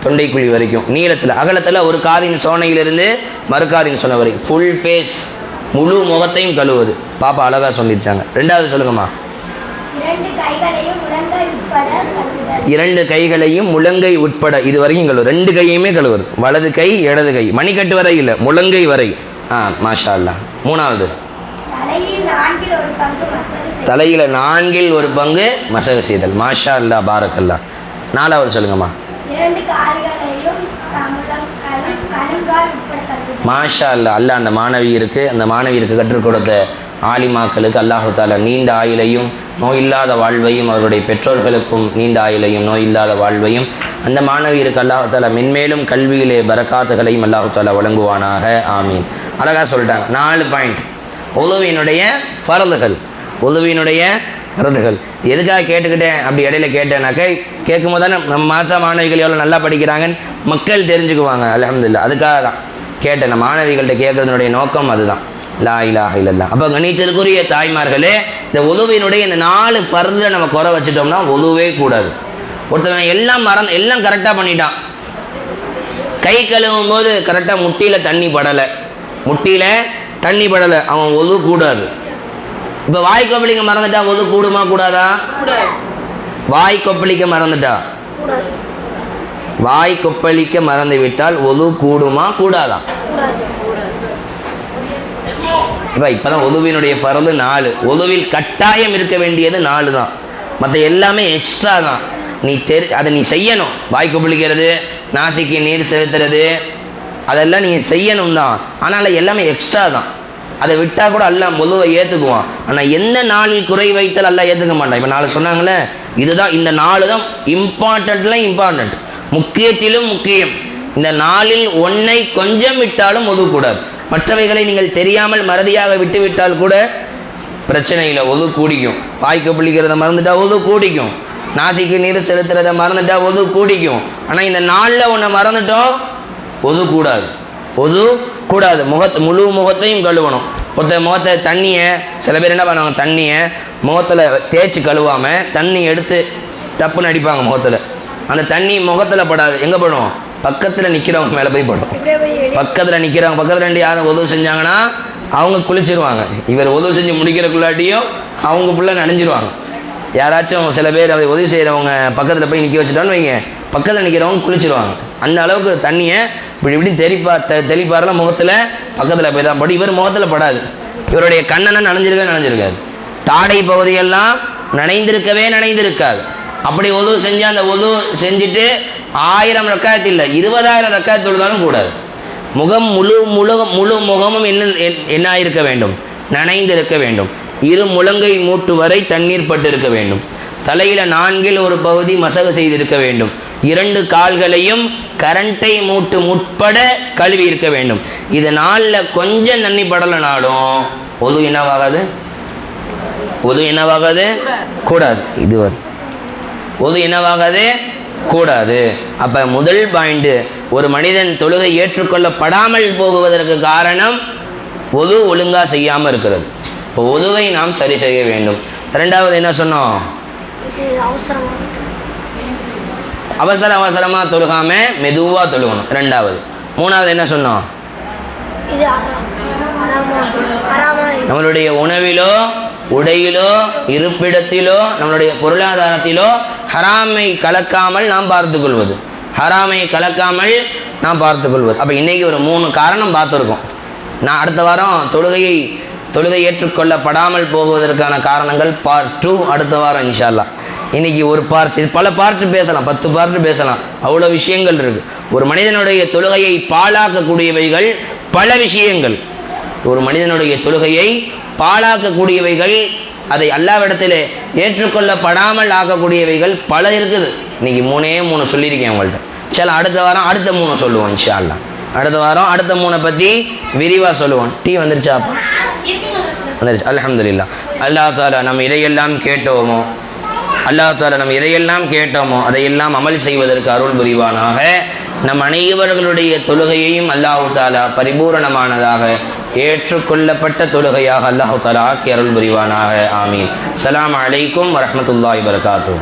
தொண்டைக்குழி வரைக்கும், நீளத்தில் அகலத்தில் ஒரு காதின் சோனையிலிருந்து மறுகாதின் சோனை வரைக்கும் ஃபுல் ஃபேஸ் முழு முகத்தையும் கழுவுவது. பாப்பா அழகாக சொல்லிடுச்சாங்க. 2வது சொல்லுங்கம்மா. 2 கைகளையும் முழங்கை உட்பட இது வரைக்கும் கழுவு. 2 கையுமே கழுவுறது. வலது கை இடது கை, மணிக்கட்டு வரை இல்லை, முழங்கை வரை. மாஷா அல்லா. 3வது, தலையில் 4/4 மசகு செய்தல். மாஷா அல்லா, பாரக்கல்லா. 4வது சொல்லுங்கம்மா. மாஷா அல்லா. அல்லா அந்த மாணவியருக்கு கற்றுக் கொடுத்த ஆலிமாக்களுக்கு அல்லாஹு தாலா நீண்ட ஆயுளையும் நோயில்லாத வாழ்வையும், அவருடைய பெற்றோர்களுக்கும் நீண்ட ஆயுளையும் நோயில்லாத வாழ்வையும், அந்த மாணவியருக்கு அல்லாஹு தாலா மென்மேலும் கல்வியிலே பரக்காத்துகளையும் அல்லாஹு தாலா வழங்குவானாக. ஆமீன். அழகாக சொல்லிட்டாங்க. 4 பாயிண்ட் உதுவினுடைய ஃபர்துகள். உதுவினுடைய ஃபர்துகள் எதுக்காக கேட்டுக்கிட்டேன்? அப்படி இடையில கேட்டேனாக்க, கேட்கும் போது தானே நம்ம மாணவிகள் எவ்வளோ நல்லா படிக்கிறாங்கன்னு மக்கள் தெரிஞ்சுக்குவாங்க. அல்ஹம்துலில்லாஹ், அதுக்காக தான் கேட்டேன். நம்ம மாணவிகள்கிட்ட கேட்கறதுனுடைய நோக்கம் அதுதான். லா இலாஹ இல்லல்லாஹ். அப்போ கணித்திற்குரிய தாய்மார்களே, இந்த உதுவினுடைய இந்த 4 ஃபர்தை நம்ம குறை வச்சுட்டோம்னா உதுவே கூடாது. ஒருத்தவன் எல்லாம் கரெக்டாக பண்ணிட்டான். கை கழுவும் போது கரெக்டாக முட்டியில் தண்ணி படலை, அவன் ஒது கூடாது. இப்போ வாய் கொப்பளிக்க மறந்துட்டா ஒது கூடுமா கூடாதா? வாய் கொப்பளிக்க மறந்து விட்டால் ஒது கூடுமா கூடாதா? இப்பதான் ஒதுவினுடைய ஃபர்து 4. ஒதுவில் கட்டாயம் இருக்க வேண்டியது 4 தான். மற்ற எல்லாமே எக்ஸ்ட்ரா தான். அதை நீ செய்யணும். வாய் கொப்பளிக்கிறது, நாசிக்கு நீர் செலுத்துறது, அதெல்லாம் நீங்கள் செய்யணும் தான். ஆனால் எல்லாமே எக்ஸ்ட்ரா தான். அதை விட்டால் கூட அல்லாஹ் பொதுவை ஏற்றுக்குவான். ஆனால் எந்த நாளில் குறை வைத்தால் அல்லாஹ் ஏற்றுக்க மாட்டான். இப்போ 4 சொன்னாங்களே, இதுதான் இந்த 4 தான் இம்பார்ட்டன்ட், முக்கியத்திலும் முக்கியம். இந்த 4ல் ஒன்றை கொஞ்சம் விட்டாலும் ஒதுக்கூடாது. மற்றவைகளை நீங்கள் தெரியாமல் மறதியாக விட்டுவிட்டால் கூட பிரச்சனை இல்லை, ஒது கூடிக்கும். வாய்க்கு பிடிக்கிறத மறந்துட்டா ஒது கூடிக்கும், நாசிக்கு நீர் செலுத்துறத மறந்துட்டா ஒது கூடிக்கும். ஆனால் இந்த 4ல் ஒன்றை மறந்துட்டோம், ஒது கூடாது. முழு முகத்தையும் கழுவணும். முகத்தை தண்ணியை சில பேர் என்ன பண்ணுவாங்க, தண்ணியை முகத்தில் தேய்ச்சி கழுவாமல் தண்ணி எடுத்து தப்புன்னு அடிப்பாங்க முகத்தில். அந்த தண்ணி முகத்தில் படாது, எங்கே படும்? பக்கத்தில் நிற்கிறவங்க மேலே போய் படும். பக்கத்தில் யாரும் உதவு செஞ்சாங்கன்னா அவங்க குளிச்சிருவாங்க. இவர் உதவு செஞ்சு முடிக்கிறக்குள்ளாட்டியும் அவங்க ஃபுல்லாக நனைஞ்சிருவாங்க. யாராச்சும் சில பேர் அதை உதவி செய்கிறவங்க பக்கத்தில் போய் நிற்க வச்சுட்டான்னு வைங்க, பக்கத்தில் நிற்கிறவங்க குளிச்சிருவாங்க. அந்த அளவுக்கு தண்ணியை இப்படி இப்படி தெளிப்பாரெல்லாம் முகத்தில் பக்கத்தில் போய் தான் படி. இவர் முகத்தில் படாது. இவருடைய கண்ணெல்லாம் நனைஞ்சிருக்காது. தாடை பகுதியெல்லாம் நனைந்திருக்காது. அப்படி உது செஞ்சு அந்த உது செஞ்சுட்டு 1000 ரக்காத் இல்லை 20,000 ரக்காத் தொழுதாலும் கூடாது. முகம் முழு முகமும் என்ன இருக்க வேண்டும்? நனைந்திருக்க வேண்டும். 2 முழங்கை மூட்டு வரை தண்ணீர் பட்டு இருக்க வேண்டும். தலையில் 4 ஒரு பகுதி மசகு செய்திருக்க வேண்டும். 2 கால்களையும் கரண்டை மூட்டு முற்பட கழுவி இருக்க வேண்டும். இது நாளில் கொஞ்சம் நன்னி படலைனாலும் ஒது என்னவாகாது? கூடாது. இது ஒது என்னவாகாது? கூடாது. அப்போ முதல் பாயிண்ட், ஒரு மனிதன் தொழுகை ஏற்றுக்கொள்ளப்படாமல் போகுவதற்கு காரணம் ஒது ஒழுங்காக செய்யாமல் இருக்கிறது. இப்போ ஒதுவை நாம் சரி செய்ய வேண்டும். 2வது என்ன சொன்னோம்? அவசரமாக தொழுகாம மெதுவாக தொழுகணும். 2வது. 3வது என்ன சொன்னோம்? நம்மளுடைய உணவிலோ உடையிலோ இருப்பிடத்திலோ நம்மளுடைய பொருளாதாரத்திலோ ஹராமை கலக்காமல் நாம் பார்த்துக்கொள்வது. அப்போ இன்றைக்கி ஒரு 3 காரணம் பார்த்துருக்கோம். நான் அடுத்த வாரம் தொழுகை ஏற்றுக்கொள்ளப்படாமல் போகுவதற்கான காரணங்கள் பார்ட் 2 அடுத்த வாரம் இன்ஷா அல்லாஹ். இன்றைக்கி ஒரு பார்ட், இது பல பார்ட்டு பேசலாம், 10 பார்ட்டு பேசலாம். அவ்வளோ விஷயங்கள் இருக்குது. ஒரு மனிதனுடைய தொழுகையை பாழாக்கக்கூடியவைகள் பல விஷயங்கள். ஒரு மனிதனுடைய தொழுகையை பாழாக்கக்கூடியவைகள், அதை அல்லாஹ்விடத்தில் ஏற்றுக்கொள்ளப்படாமல் ஆக்கக்கூடியவைகள் பல இருக்குது. இன்றைக்கி 3 சொல்லியிருக்கேன் உங்கள்கிட்ட. சில அடுத்த வாரம் அடுத்த 3 சொல்லுவோம் இன்ஷா அல்லாஹ். அடுத்த வாரம் அடுத்த 3 பற்றி விரிவாக சொல்லுவோம். டீ வந்துருச்சாப்பா? வந்துருச்சு. அல்ஹம்துலில்லாஹ். அல்லாஹ் தஆலா நம்ம இதையெல்லாம் கேட்டோமோ அதையெல்லாம் அமல் செய்வதற்கு அருள் புரிவானாக. நம் அனைவர்களுடைய தொழுகையையும் அல்லாஹ் தஆலா பரிபூரணமானதாக ஏற்றுக்கொள்ளப்பட்ட தொழுகையாக அல்லாஹ் தஆலா ஆக்கி அருள் புரிவானாக. ஆமீன். அஸ்ஸலாமு அலைக்கும் வரஹ்மத்துல்லாஹி வபரகாத்துஹு.